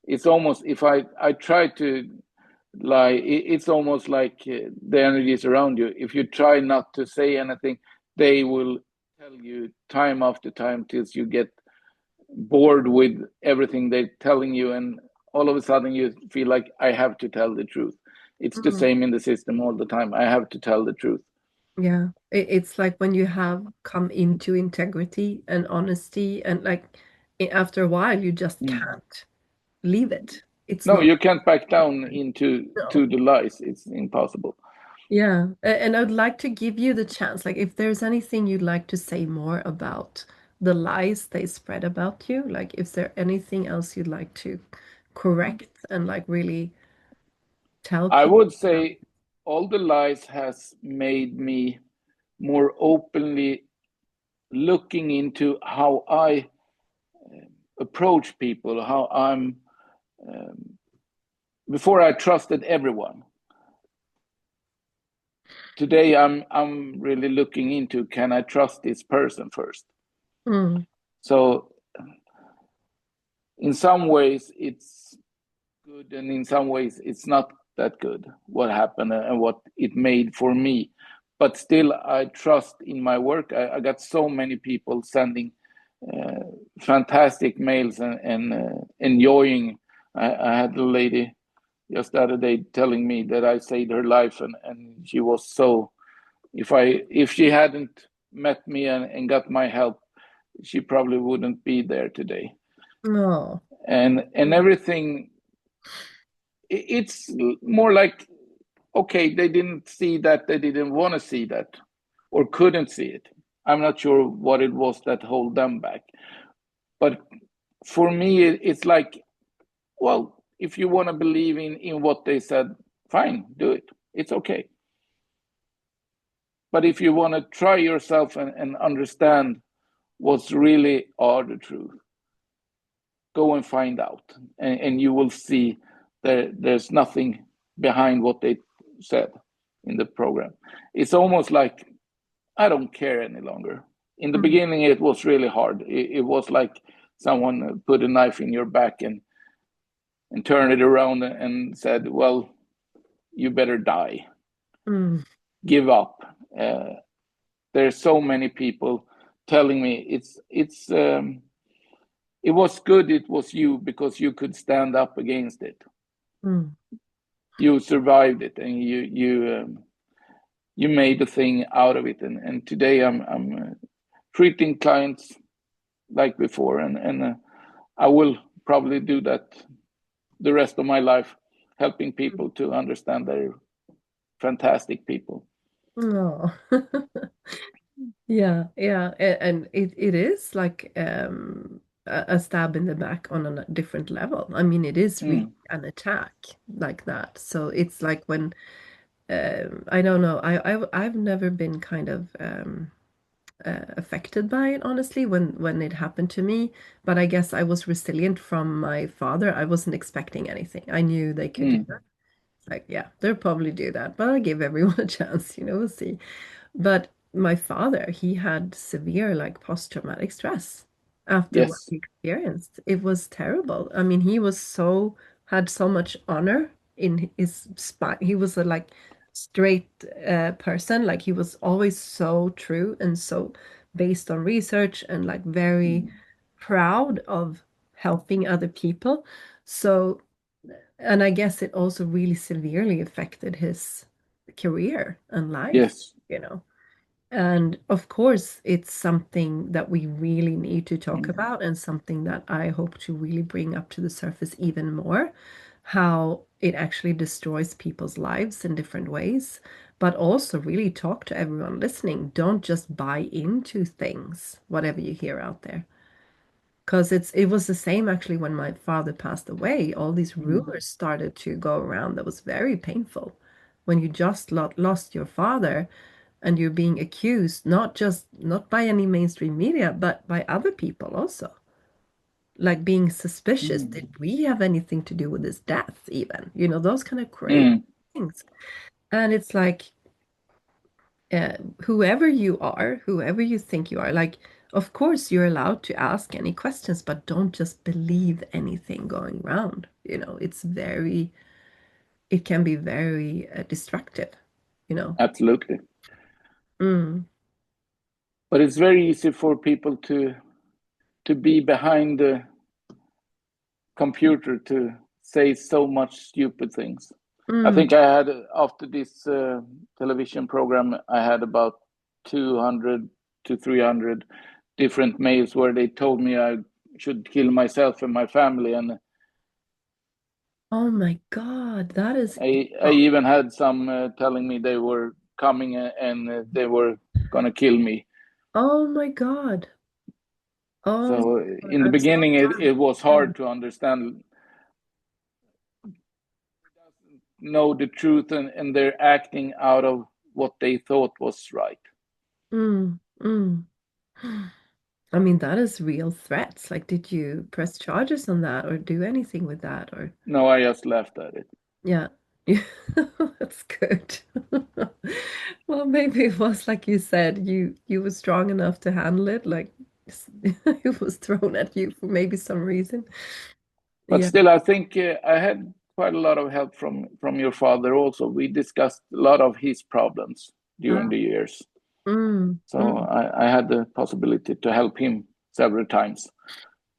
It's almost if I try to lie, it's almost like the energies around you. If you try not to say anything, they will tell you time after time till you get bored with everything they're telling you, and all of a sudden you feel like I have to tell the truth. It's the Mm. same in the system all the time. I have to tell the truth. Yeah, it's like when you have come into integrity and honesty, and like after a while, you just Mm. can't leave it. It's No, not. you can't back down into No. to the lies. It's impossible. Yeah, and I would like to give you the chance, like if there's anything you'd like to say more about the lies they spread about you, like is there anything else you'd like to correct and like really tell I people would about? say all the lies has made me more openly looking into how I approach people, how I'm before I trusted everyone. Today I'm really looking into, can I trust this person first? Mm, So in some ways it's good, and in some ways it's not that good what happened and what it made for me. But still I trust in my work. I got so many people sending uh, fantastic mails and enjoying. I had a lady just the other day telling me that I saved her life, and she was so, if she hadn't met me and got my help, she probably wouldn't be there today. no. And everything, it's more like, okay, they didn't see that, they didn't want to see that, or couldn't see it. I'm not sure what it was that hold them back. But for me, it's like, well, if you want to believe in what they said, fine, do it. It's okay. But if you want to try yourself and understand what's really are the truth, go and find out, and you will see there's nothing behind what they said in the program. It's almost like I don't care any longer. In the Mm, beginning, it was really hard. It was like someone put a knife in your back and turned it around and said, "Well, you better die, mm, give up." Uh, there's so many people telling me it was good it was you because you could stand up against it. Mm. You survived it, and you made a thing out of it. And today I'm treating clients like before, and I will probably do that the rest of my life, helping people to understand they're fantastic people. Oh. Yeah, yeah, and it is like a stab in the back on a different level. I mean, it is really Mm, an attack like that. So it's like when I don't know, I've never been kind of affected by it, honestly, when it happened to me. But I guess I was resilient from my father. I wasn't expecting anything. I knew they could do that. mm, Like, yeah, they'll probably do that, but I give everyone a chance, we'll see. But my father, he had severe like post-traumatic stress after what yes. he experienced. It was terrible. I mean, he was so had so much honor in his spine. He was a like straight person. Like he was always so true and so based on research and like very Mm, proud of helping other people. So, and I guess it also really severely affected his career and life, yes. you know. And of course, it's something that we really need to talk Mm, about and something that I hope to really bring up to the surface even more, how it actually destroys people's lives in different ways, but also really talk to everyone listening. Don't just buy into things, whatever you hear out there. Because it was the same actually when my father passed away. All these mm, rumors started to go around that was very painful. When you just lost your father and you're being accused, not by any mainstream media, but by other people also. Like being suspicious. mm, Did we have anything to do with his death, even? Those kind of crazy mm. things. And it's like, whoever you are, whoever you think you are, like, of course, you're allowed to ask any questions, but don't just believe anything going around. It can be very destructive, you know. Absolutely. Mm, But it's very easy for people to be behind the computer to say so much stupid things. I mm. think I had, after this television program, I had about 200 to 300 different mails where they told me I should kill myself and my family. And Oh my God, that is I evil. even had some telling me they were coming and they were going to kill me. Oh my God. Oh my So God. in the I'm so beginning, sorry. it was Yeah. hard to understand, know the truth, and they're acting out of what they thought was right. Mm, mm. I mean, that is real threats. Like, did you press charges on that or do anything with that? Or, No, I just laughed at it. yeah. Yeah. That's good. Well, maybe it was like you said, you were strong enough to handle it. Like, it was thrown at you for maybe some reason. But Yeah. still, I think I had quite a lot of help from your father also. We discussed a lot of his problems during Ah, the years. mm, So mm, I had the possibility to help him several times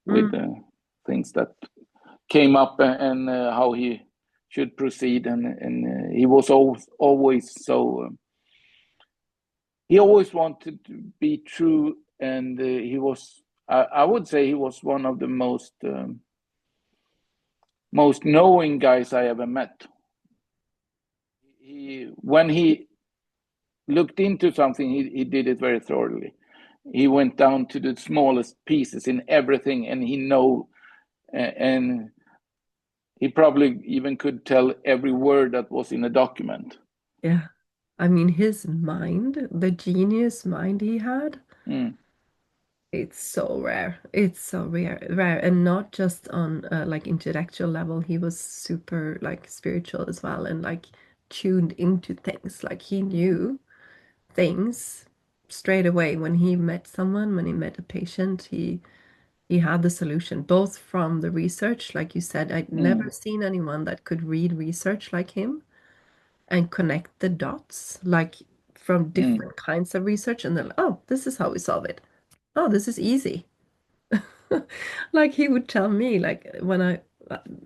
with mm. things that came up, and how he should proceed. And he was always so, he always wanted to be true. And he was, I would say he was one of the most knowing guys I ever met. When he looked into something, he did it very thoroughly. He went down to the smallest pieces in everything, and he know, and he probably even could tell every word that was in a document. Yeah. I mean, his mind, the genius mind he had, Mm, it's so rare. It's so rare, and not just on like intellectual level. He was super like spiritual as well, and like tuned into things. Like he knew things straight away when he met someone, when he met a patient. He had the solution, both from the research, like you said. I'd never mm, seen anyone that could read research like him and connect the dots like from Mm. different kinds of research, and then, oh, this is how we solve it. Oh, this is easy. Like he would tell me, like when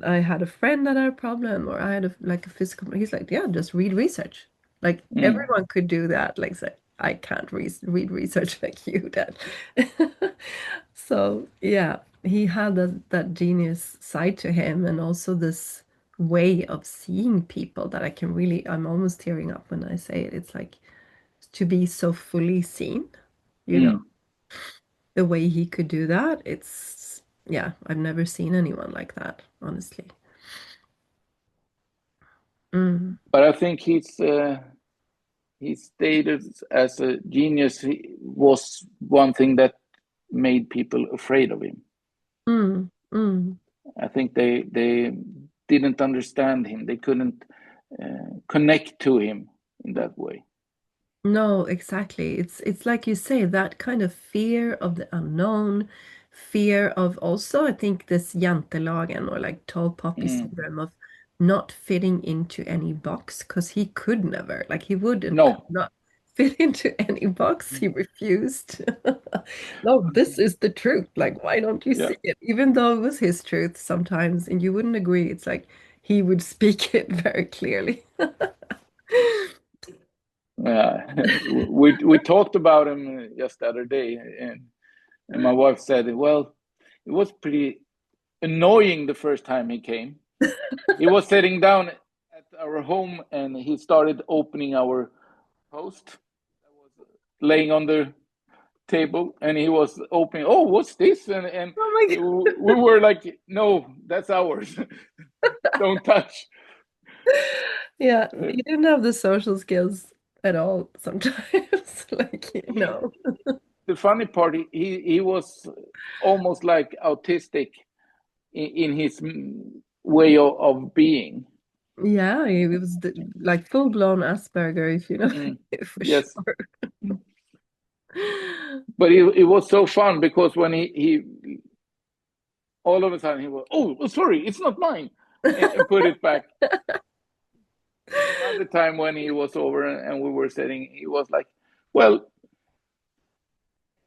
I had a friend that had a problem, or I had like a physical, he's like, yeah, just read research. Like Mm. everyone could do that. Like say, I can't read research like you did. So yeah, he had that genius side to him, and also this way of seeing people that I can really, I'm almost tearing up when I say it. It's like to be so fully seen, you know, Mm. the way he could do that. It's, yeah, I've never seen anyone like that, honestly. Mm, But I think his status as a genius was one thing that made people afraid of him. mm, mm. I think they didn't understand him. They couldn't connect to him in that way. No, exactly. It's like you say, that kind of fear of the unknown, fear of also, I think this jantelagen or like tall poppy Mm. syndrome of not fitting into any box because he could never, like he could No. not fit into any box. He refused. No, this is the truth. Like, why don't you Yeah. see it? Even though it was his truth sometimes, and you wouldn't agree, it's like he would speak it very clearly. We talked about him just the other day, and my wife said, "Well, it was pretty annoying the first time he came. He was sitting down at our home, and he started opening our post that was laying on the table, and he was opening. Oh, what's this? And Oh my we were like, no, that's ours. Don't touch." Yeah, Uh, he didn't have the social skills at all sometimes. Like, no. the funny part, he was almost like autistic in his way of being. Yeah, he was like full-blown Asperger, if you know, Mm, for yes, sure. but it was so fun because when he all of a sudden he was, oh, sorry, it's not mine, and put it back. And another time when he was over and we were sitting, he was like, well, I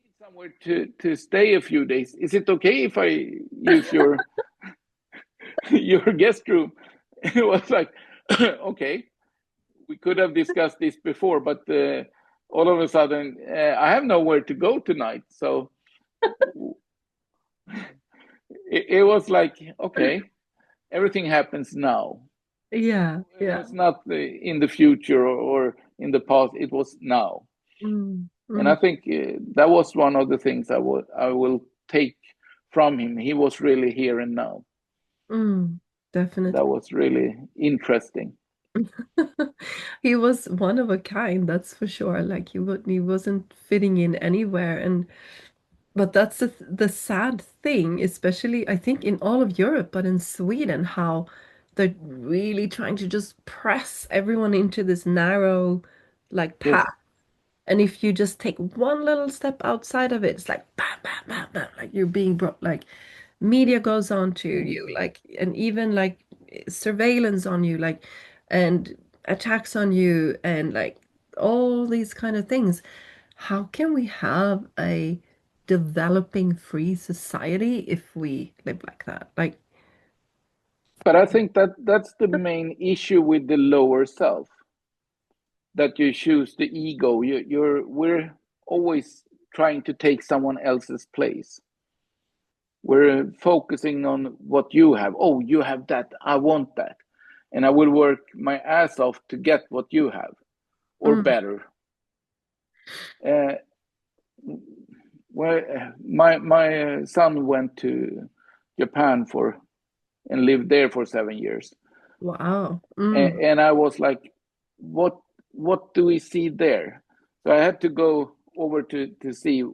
need somewhere to stay a few days. Is it okay if I use your your guest room? It was like, okay, we could have discussed this before, but all of a sudden, I have nowhere to go tonight. So it was like, okay, everything happens now. Yeah, It yeah. was not in the future or in the past. It was now. Mm, And I mm, think that was one of the things I will take from him. He was really here and now. mm, That definitely. was really interesting. He was one of a kind, that's for sure. Like he wasn't fitting in anywhere. And but that's the sad thing, especially I think in all of Europe, but in Sweden, how they're really trying to just press everyone into this narrow like Yes. path. And if you just take one little step outside of it, it's like bam, bam, bam, bam, like you're being brought, like media goes on to you, like, and even like surveillance on you, like, and attacks on you, and like all these kind of things. How can we have a developing free society if we live like that? Like, But I think that that's the main issue with the lower self, that you choose the ego. We're always trying to take someone else's place. We're focusing on what you have. Oh, you have that. I want that. And I will work my ass off to get what you have or mm, better. Uh, my son went to Japan for and lived there for 7 years, wow. and I was like, what do we see there? So I had to go over to see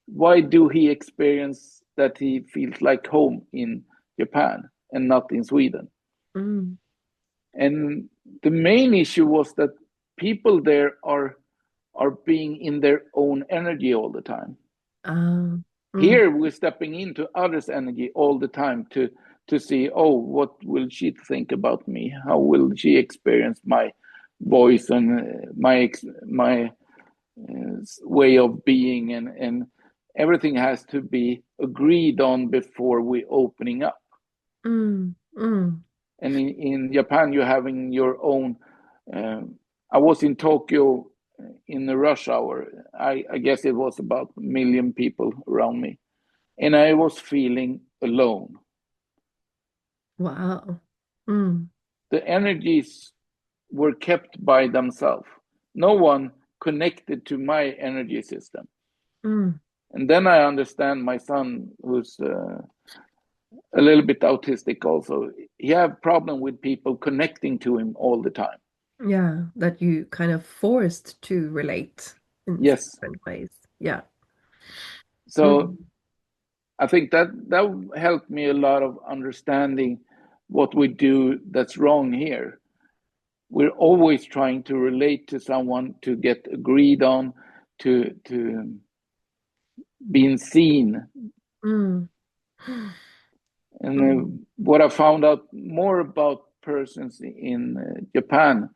why do he experience that he feels like home in Japan and not in Sweden. Mm, And the main issue was that people there are being in their own energy all the time. ah, mm, Here we're stepping into others' energy all the time to see, oh, what will she think about me? How will she experience voice and way of being, and everything has to be agreed on before we opening up. Mm, mm. And in Japan, you're having your own. I was in Tokyo in the rush hour. I guess it was about 1 million people around me, and I was feeling alone. Wow. Mm, The energies were kept by themselves. No one connected to my energy system. mm. And then I understand my son, who's a little bit autistic also. He have problem with people connecting to him all the time. Yeah, that you kind of forced to relate in Yes. different ways. Yeah. So Mm, I think that helped me a lot of understanding what we do that's wrong here. We're always trying to relate to someone, to get agreed on, to being seen. mm, And mm, what I found out more about persons in Japan,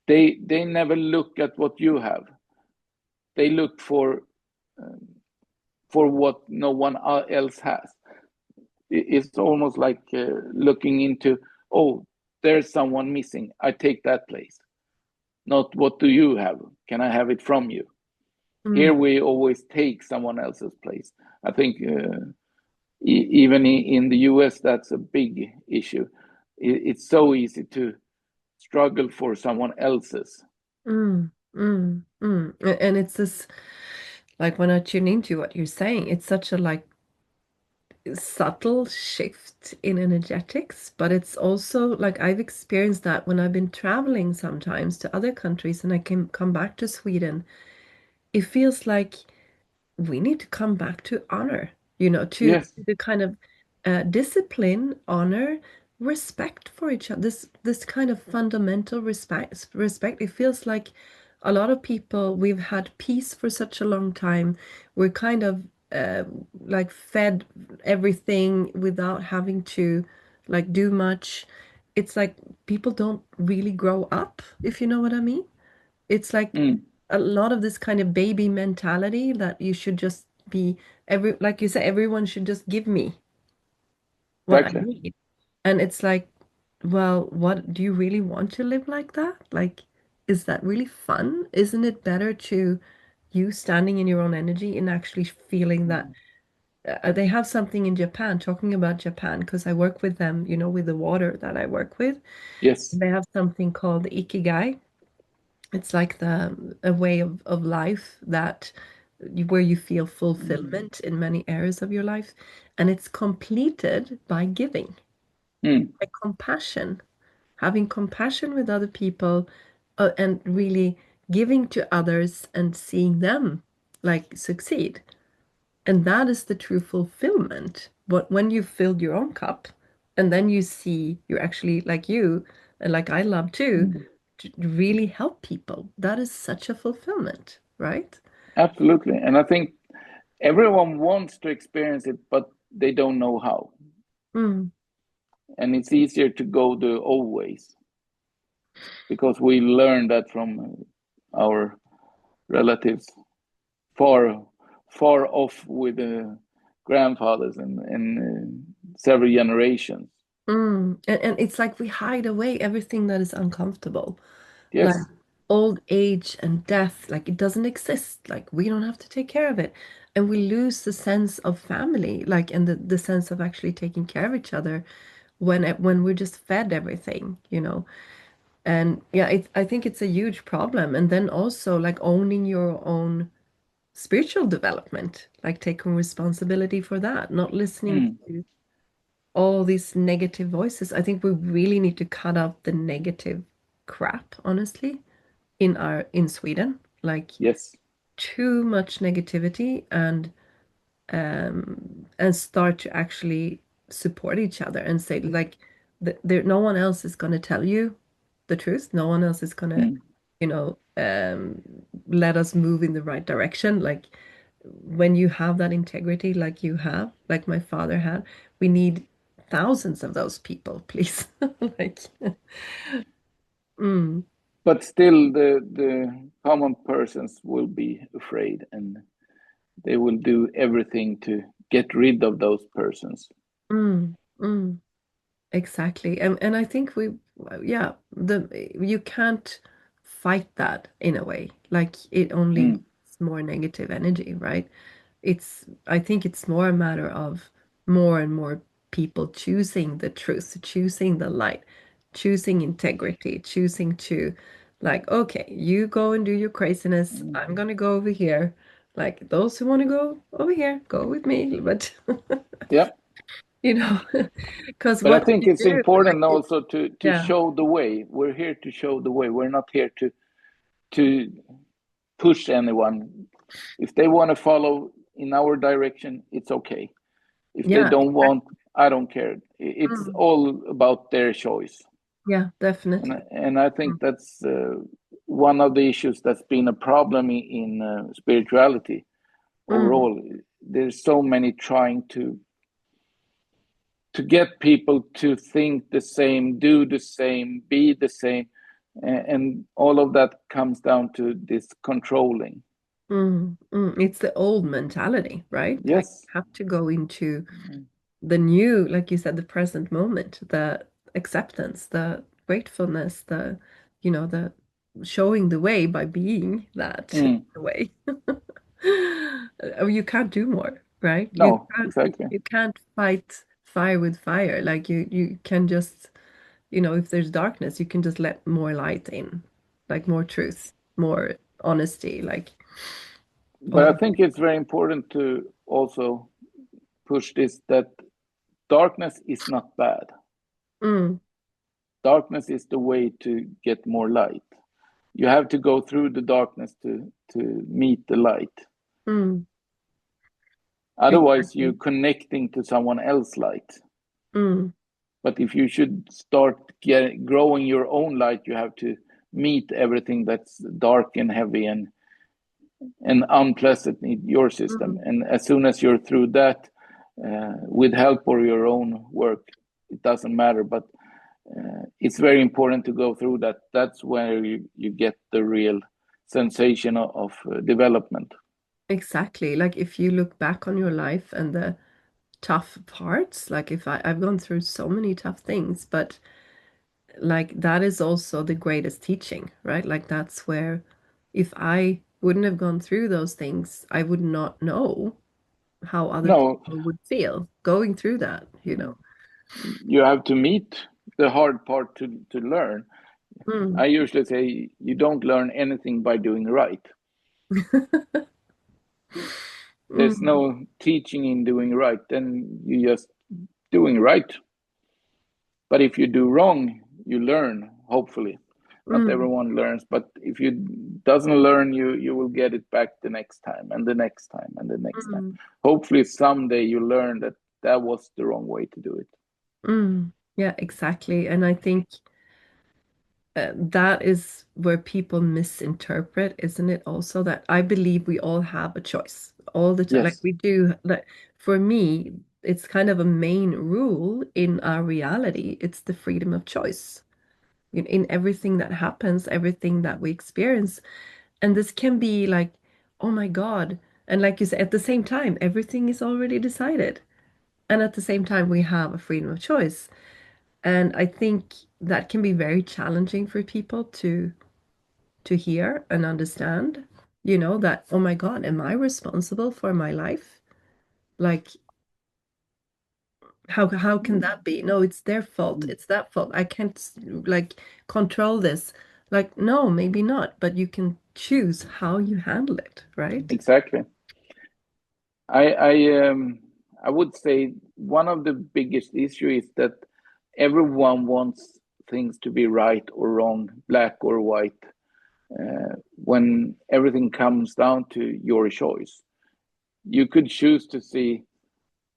they never look at what you have. They look for what no one else has. It's almost like looking into, oh, there's someone missing. I take that place. Not what do you have? Can I have it from you? Here mm, we always take someone else's place. I think even in the US, that's a big issue. It's so easy to struggle for someone else's. And it's this, like when I tune into what you're saying, it's such a like subtle shift in energetics, but it's also like I've experienced that when I've been traveling sometimes to other countries and I can come back to Sweden. It feels like we need to come back to honor, to Yes. the kind of discipline, honor, respect for each other. This kind of fundamental respect. It feels like a lot of people, we've had peace for such a long time. We're kind of uh, like fed everything without having to like do much. It's like people don't really grow up, if you know what I mean. It's like Mm, a lot of this kind of baby mentality that you should just be like you said, everyone should just give me what I exactly. need. And it's like, well, what do you really want to live like that? Like, is that really fun? Isn't it better to you standing in your own energy and actually feeling that they have something in Japan, talking about Japan, because I work with them, with the water that I work with. Yes. They have something called ikigai. It's like a way of life that where you feel fulfillment in many areas of your life, and it's completed by giving, Mm, by compassion, having compassion with other people, and really giving to others and seeing them like succeed. And that is the true fulfillment. But when you filled your own cup and then you see you're actually like you and like I love too, to really help people, that is such a fulfillment, right? absolutely. And I think everyone wants to experience it, but they don't know how. Mm, And it's easier to go the old ways because we learned that from our relatives far, far off with the grandfathers and several generations. And it's like we hide away everything that is uncomfortable, like Yes. old age and death, like it doesn't exist. Like we don't have to take care of it. And we lose the sense of family, like, and the sense of actually taking care of each other when we're just fed everything. And yeah, I think it's a huge problem. And then also like owning your own spiritual development, like taking responsibility for that, not listening Mm, to all these negative voices. I think we really need to cut out the negative crap, honestly, in Sweden. Like yes. too much negativity and start to actually support each other and say like no one else is going to tell you the truth. No one else is going to, Mm, let us move in the right direction. Like when you have that integrity, like you have, like my father had, we need thousands of those people, please. Like, mm. but still the common persons will be afraid, and they will do everything to get rid of those persons. Mm, mm. Exactly. And I think yeah, you can't fight that in a way. Like it only Mm, gives more negative energy, right? I think it's more a matter of more and more people choosing the truth, choosing the light, choosing integrity, choosing to like, okay, you go and do your craziness. mm. I'm gonna go over here. Like those who want to go over here, go with me. But Yeah, you know, because but I what think we it's do, like, important also to yeah, show the way. We're here to show the way. We're not here to push anyone. If they want to follow in our direction, it's okay. If they yeah, don't want, I don't care. It's mm, all about their choice. yeah, definitely. And I Mm, think that's one of the issues that's been a problem in spirituality mm, overall. There's so many trying to get people to think the same, do the same, be the same, and all of that comes down to this controlling. It's the old mentality, right? Like, Yes. have to go into the new, like you said, the present moment, the acceptance, the gratefulness, the showing the way by being that Mm. the way. You can't do more, right? You No, can't exactly. you can't fight fire with fire. Like you can just, if there's darkness, you can just let more light in, like more truth, more honesty, like But all I of think it's very important to also push this that darkness is not bad. mm, Darkness is the way to get more light. You have to go through the darkness to meet the light. mm, Otherwise, you're exactly. connecting to someone else's light. Mm, But if you should start growing your own light, you have to meet everything that's dark and heavy and unpleasant in your system. mm. And as soon as you're through that, with help or your own work, it doesn't matter. But it's very important to go through that. That's where you get the real sensation of development. Exactly. Like if you look back on your life and the tough parts, like if I've gone through so many tough things, but like that is also the greatest teaching, right? Like that's where if I wouldn't have gone through those things, I would not know how other No, people would feel going through that. you have to meet the hard part to learn. I Mm. usually say you don't learn anything by doing right. There's Mm, no teaching in doing right, then you just doing right. But if you do wrong, you learn, hopefully. Not mm, everyone learns, but if you doesn't learn, you will get it back the next time and the next time and the next time. mm, Hopefully someday you learn that that was the wrong way to do it. Yeah, exactly. And I think that is where people misinterpret, isn't it? Also, that I believe we all have a choice all the time. Like Yes. we do, like for me, it's kind of a main rule in our reality. It's the freedom of choice in everything that happens, everything that we experience. And this can be like, oh my God. And like you said, at the same time, everything is already decided. And at the same time, we have a freedom of choice. And I think that can be very challenging for people to hear and understand, that, oh my God, am I responsible for my life? Like, how can that be? No, it's their fault. It's that fault. I can't like control this. Like, no, maybe not, but you can choose how you handle it, right? Exactly. I would say one of the biggest issues is that everyone wants things to be right or wrong, black or white, when everything comes down to your choice. You could choose to see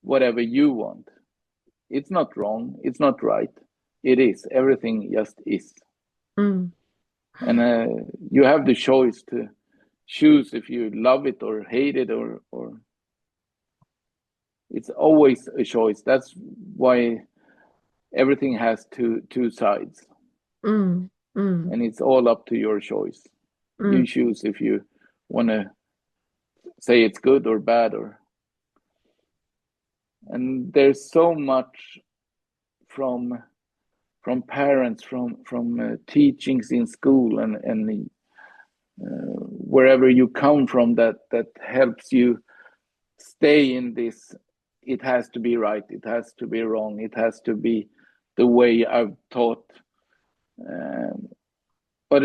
whatever you want. It's not wrong, it's not right. It is. Everything just is. Mm, And you have the choice to choose if you love it or hate it, or it's always a choice. That's why everything has two sides. mm. Mm, and it's all up to your choice. mm, You choose if you want to say it's good or bad, or and there's so much from parents, from teachings in school, and wherever you come from, that helps you stay in this. It has to be right, it has to be wrong, it has to be the way I've taught. um, but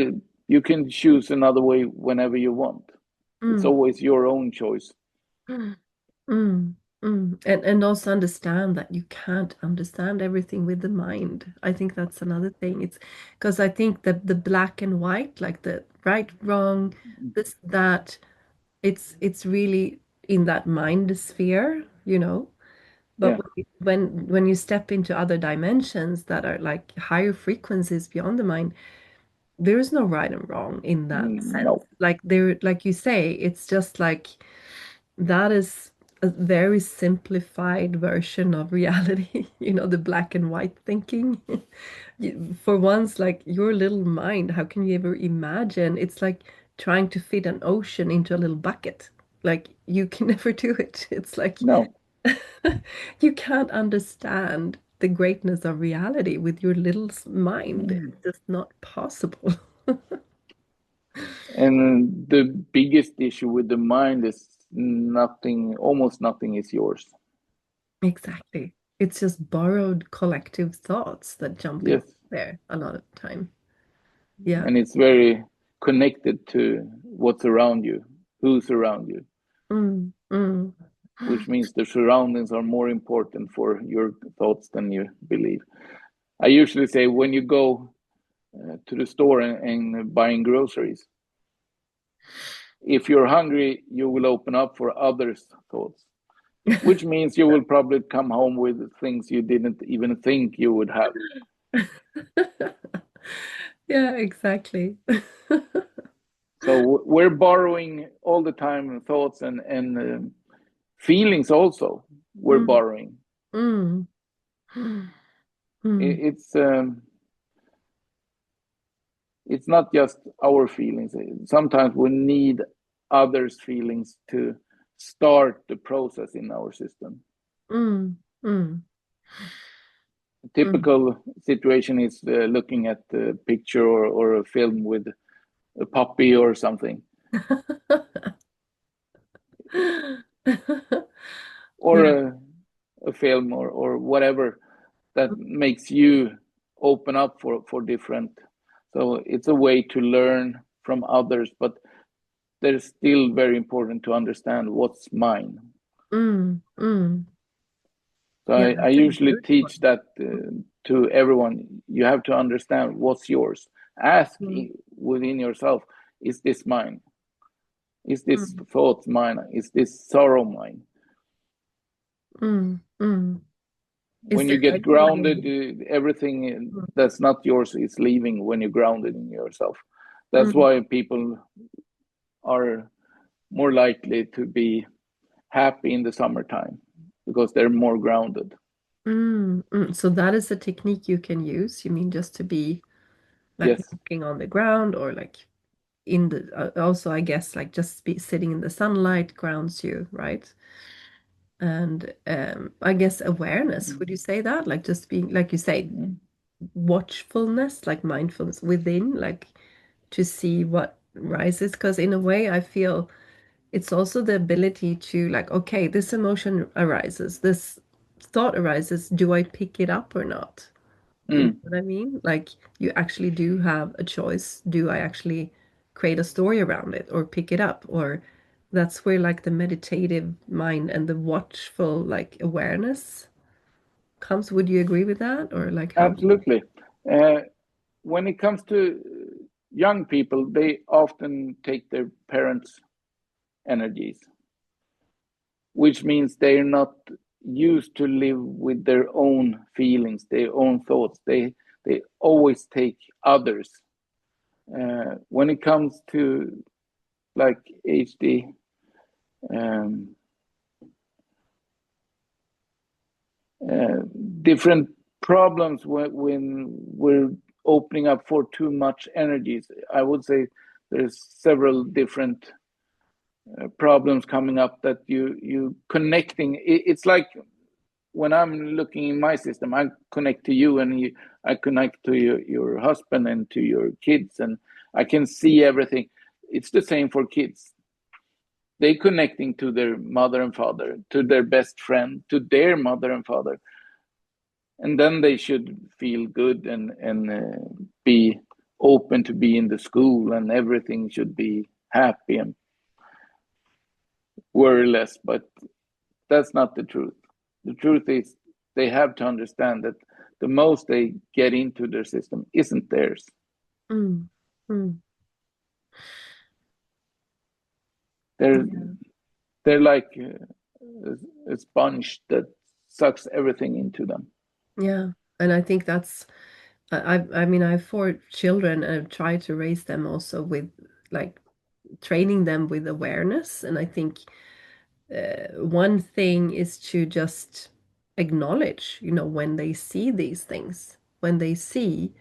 you can choose another way whenever you want. It's mm, always your own choice. mm, mm, mm. And also understand that you can't understand everything with the mind. I think that's another thing. It's because I think that the black and white, like the right, wrong, this, that, it's really in that mind sphere, you know. But Yeah. when you step into other dimensions that are like higher frequencies beyond the mind, there is no right and wrong in that sense. No. Like there, like you say, it's just like that is a very simplified version of reality, you know, the black and white thinking. For once, like your little mind, how can you ever imagine? It's like trying to fit an ocean into a little bucket. Like you can never do it. It's like No. you can't understand the greatness of reality with your little mind. Mm. It's just not possible. And the biggest issue with the mind is nothing, almost nothing is yours. Exactly. It's just borrowed collective thoughts that jump in Yes. there a lot of the time. Yeah. And it's very connected to what's around you, who's around you, Mm, mm. which means the surroundings are more important for your thoughts than you believe. I usually say when you go to the store and buying groceries, if you're hungry, you will open up for others' thoughts, which means you will probably come home with things you didn't even think you would have. Yeah, exactly. So we're borrowing all the time thoughts and feelings also. We're Mm, borrowing. mm, mm, It's it's not just our feelings. Sometimes we need others' feelings to start the process in our system. mm, mm, A mm. typical situation is looking at a picture or a film with a puppy or something, or Yeah. a film or whatever that makes you open up for different. So it's a way to learn from others, but there's still very important to understand what's mine. Mm, mm. So Yeah, I that's a usually good one. teach that to everyone. You have to understand what's yours. Ask Mm, within yourself, is this mine? Is this mm, thought mine? Is this sorrow mine? mm. Is When you there get grounded, anyone? everything Mm, that's not yours is leaving when you're grounded in yourself. That's mm, why people are more likely to be happy in the summertime because they're more grounded. So that is a technique you can use. You mean just to be like Yes. walking on the ground or like in the also I guess like just be sitting in the sunlight grounds you, right? And I guess awareness, would you say that? Like just being like you say, Mm. watchfulness, like mindfulness within, like to see what rises. Because in a way, I feel it's also the ability to like, okay, this emotion arises, this thought arises. Do I pick it up or not? You know Mm. what I mean? Like you actually do have a choice. Do I actually create a story around it or pick it up? Or that's where like the meditative mind and the watchful like awareness comes. Would you agree with that? Or like how? Absolutely. Uh, when it comes to young people, they often take their parents' energies, which means they're not used to live with their own feelings, their own thoughts. They always take others. When it comes to like HD, um, uh, different problems when we're opening up for too much energies. I would say there's several different problems coming up that you connecting. It's like when I'm looking in my system, I connect to you, and I connect to your husband and to your kids, and I can see everything. It's the same for kids. They connecting to their mother and father, to their best friend, to their mother and father, and then they should feel good and be open to be in the school, and everything should be happy and worry less. But that's not the truth. The truth is they have to understand that the most they get into their system isn't theirs. Mm. Mm. They're Yeah. they're like a sponge that sucks everything into them. Yeah. And I think that's I mean, I have four children and I've tried to raise them also with like training them with awareness. And I think one thing is to just acknowledge, when they see these things, when they see,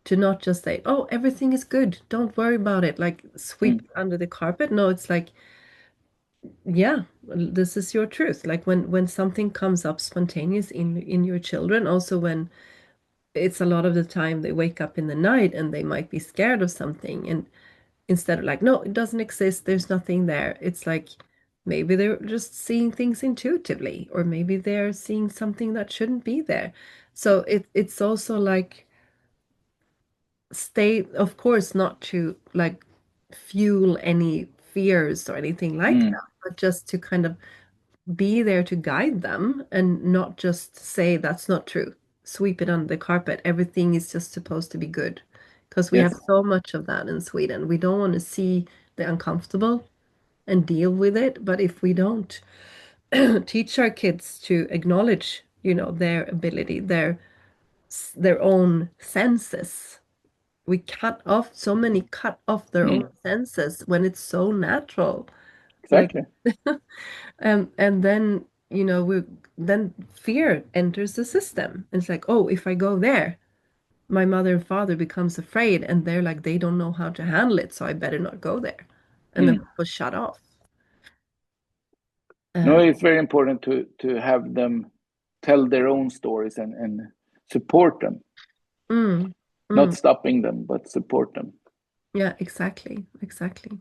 to not just say, oh, everything is good, don't worry about it, like sweep Mm. it under the carpet. No, it's like, yeah, this is your truth. Like when something comes up spontaneous in your children, also when it's a lot of the time they wake up in the night and they might be scared of something, and instead of like, no, it doesn't exist, there's nothing there, it's like maybe they're just seeing things intuitively, or maybe they're seeing something that shouldn't be there. So it's also like stay, of course, not to like fuel any fears or anything like Mm. that, but just to kind of be there to guide them and not just say that's not true, sweep it under the carpet, everything is just supposed to be good. Because we have Yes. so much of that in Sweden. We don't want to see the uncomfortable and deal with it. But if we don't teach our kids to acknowledge, their ability, their own senses, we cut off, so many cut off their own Mm. senses when it's so natural. Like, Exactly. and then, then fear enters the system. It's like, oh, if I go there, my mother and father becomes afraid, and they're like, they don't know how to handle it, so I better not go there. And then Mm. people shut off. No, Uh, it's very important to have them tell their own stories and support them, mm, not mm. stopping them, but support them. Yeah, exactly, exactly.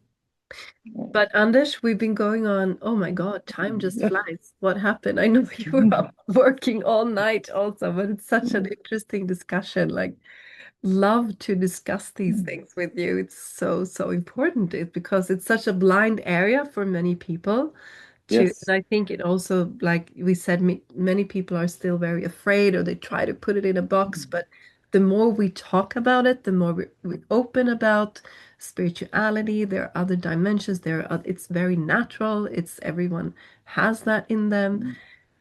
But Anders, we've been going on. Oh my God, time just Yes. flies. What happened? I know you were up working all night also, but it's such an interesting discussion. Like, love to discuss these things with you. It's so, so important. Because it's such a blind area for many people Yes. and I think it also, like we said, many people are still very afraid, or they try to put it in a box. But the more we talk about it, the more we open about spirituality. There are other dimensions. It's very natural. It's everyone has that in them. Mm.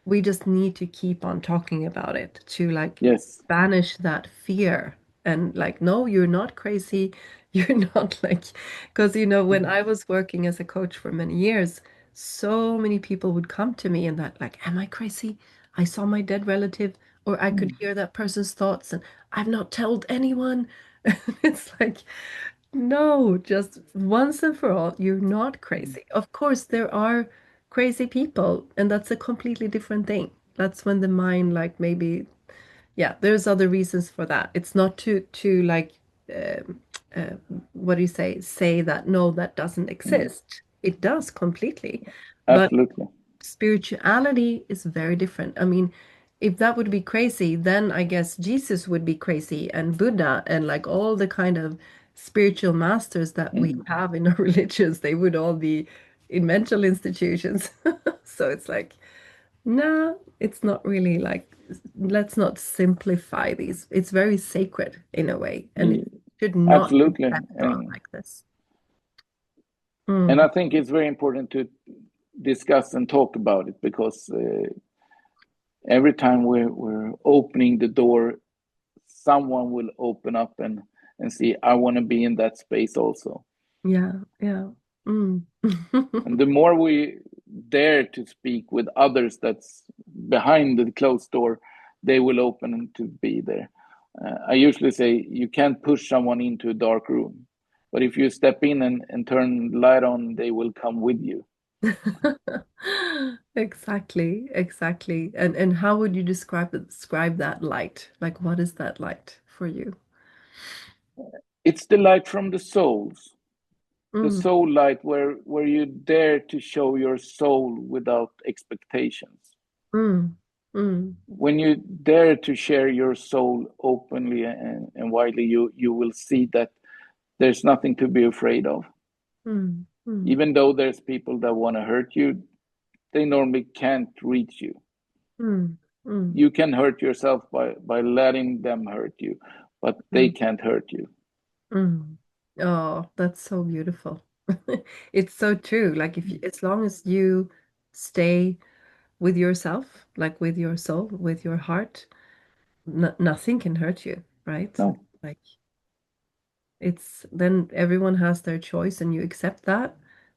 We just need to keep on talking about it to like Yes. banish that fear, and like, no, you're not crazy. You're not like, because when I was working as a coach for many years, so many people would come to me and that like, am I crazy? I saw my dead relative, or I could Mm. hear that person's thoughts and I've not told anyone. It's like, no, just once and for all, you're not crazy. Of course, there are crazy people, and that's a completely different thing. That's when the mind, like maybe, yeah, there's other reasons for that. It's not to like, um, uh, what do you say that no, that doesn't Mm. exist. It does completely, but Absolutely. spirituality is very different. I mean, if that would be crazy, then I guess Jesus would be crazy, and Buddha, and like all the kind of spiritual masters that we Mm. have in our religions, they would all be in mental institutions. So it's like, no, it's not really like, let's not simplify these. It's very sacred in a way, and it Mm. should not be Absolutely. stepped on like this. Mm, And I think it's very important to discuss and talk about it, because every time we're opening the door, someone will open up and see, I want to be in that space also. yeah, yeah. Mm. And the more we dare to speak with others that's behind the closed door, they will open to be there. I usually say you can't push someone into a dark room, but if you step in and turn the light on, they will come with you. Exactly, exactly. And how would you describe that light? Like, what is that light for you? It's the light from the souls, the Mm, soul light where you dare to show your soul without expectations. mm, mm, When you dare to share your soul openly and widely, you will see that there's nothing to be afraid of. mm, mm, Even though there's people that want to hurt you, they normally can't reach you. mm, mm, You can hurt yourself by letting them hurt you, but they mm, can't hurt you. mm. Oh, that's so beautiful. It's so true. Like if you, as long as you stay with yourself, like with your soul, with your heart, no nothing can hurt you, right? No, Like it's then everyone has their choice and you accept that,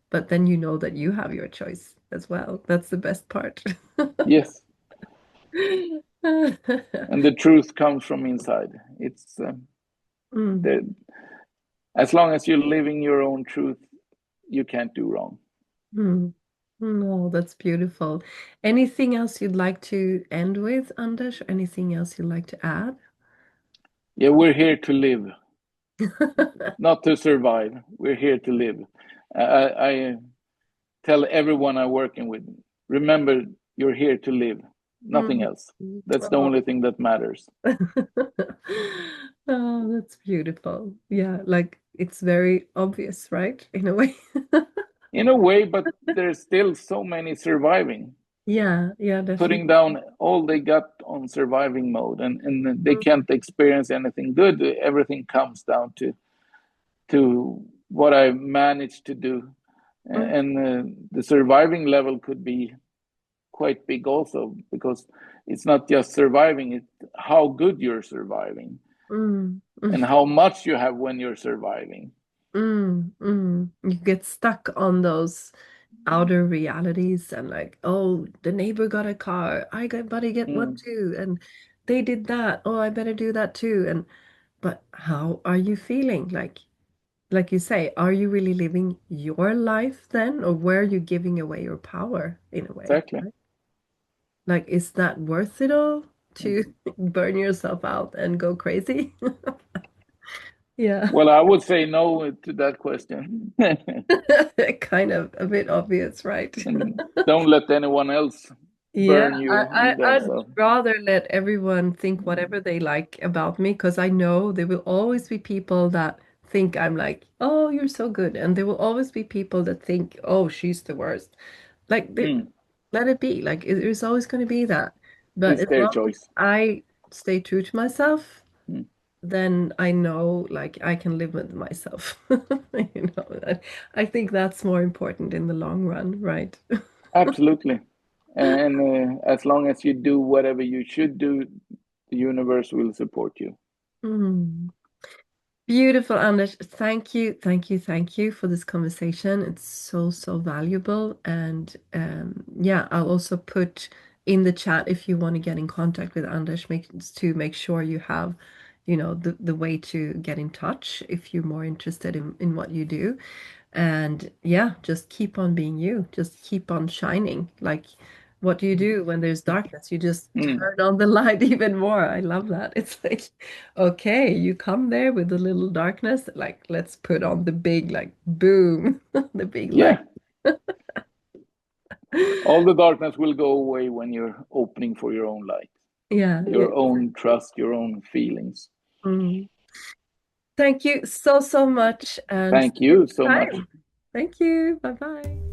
but then you know that you have your choice as well. That's the best part. yes, and the truth comes from inside. It's Mm, the as long as you're living your own truth, you can't do wrong. mm. No, that's beautiful. Anything else you'd like to end with, Anders? Anything else you'd like to add? Yeah, we're here to live, not to survive. We're here to live. I tell everyone I'm working with, remember, you're here to live, nothing Mm. else. That's the Oh. only thing that matters. Oh, that's beautiful. Yeah, like it's very obvious, right? In a way. In a way, but there's still so many surviving, Yeah, yeah, putting definitely. down all they got on surviving mode, and they can't experience anything good. Everything comes down to what I managed to do. Mm, And the surviving level could be quite big also, because it's not just surviving, it's how good you're surviving mm, and mm, how much you have when you're surviving. mm. You get stuck on those outer realities and like, oh, the neighbor got a car. I got better get one Mm, too. And they did that. Oh, I better do that too. And but how are you feeling? Like you say, are you really living your life then, or were you giving away your power in a way? exactly. Right? Like, is that worth it all Mm. to burn yourself out and go crazy? Yeah. Well, I would say no to that question. Kind of a bit obvious, right? And don't let anyone else Yeah, burn you either. I'd So, rather let everyone think whatever they like about me because I know there will always be people that think I'm like, oh, you're so good. And there will always be people that think, oh, she's the worst. Like, mm, let it be. Like, there's always going to be that. But it's as their long as choice. I stay true to myself, Mm, then I know, like, I can live with myself. I think that's more important in the long run, right? absolutely. And as long as you do whatever you should do, the universe will support you. Mm. Beautiful, Anders. Thank you, thank you, thank you for this conversation. It's so, so valuable. And yeah, I'll also put in the chat if you want to get in contact with Anders, make sure you have, the way to get in touch if you're more interested in what you do. And yeah, just keep on being you. Just keep on shining. Like, what do you do when there's darkness? You just Mm, turn on the light even more. I love that. It's like, okay, you come there with a little darkness, like, let's put on the big, like, boom, the big light. yeah, all the darkness will go away when you're opening for your own light, Yeah, yeah. your own trust, your own feelings. Mm. Thank you so, so much. And see Thank you you next so much. time. Thank you. Bye bye.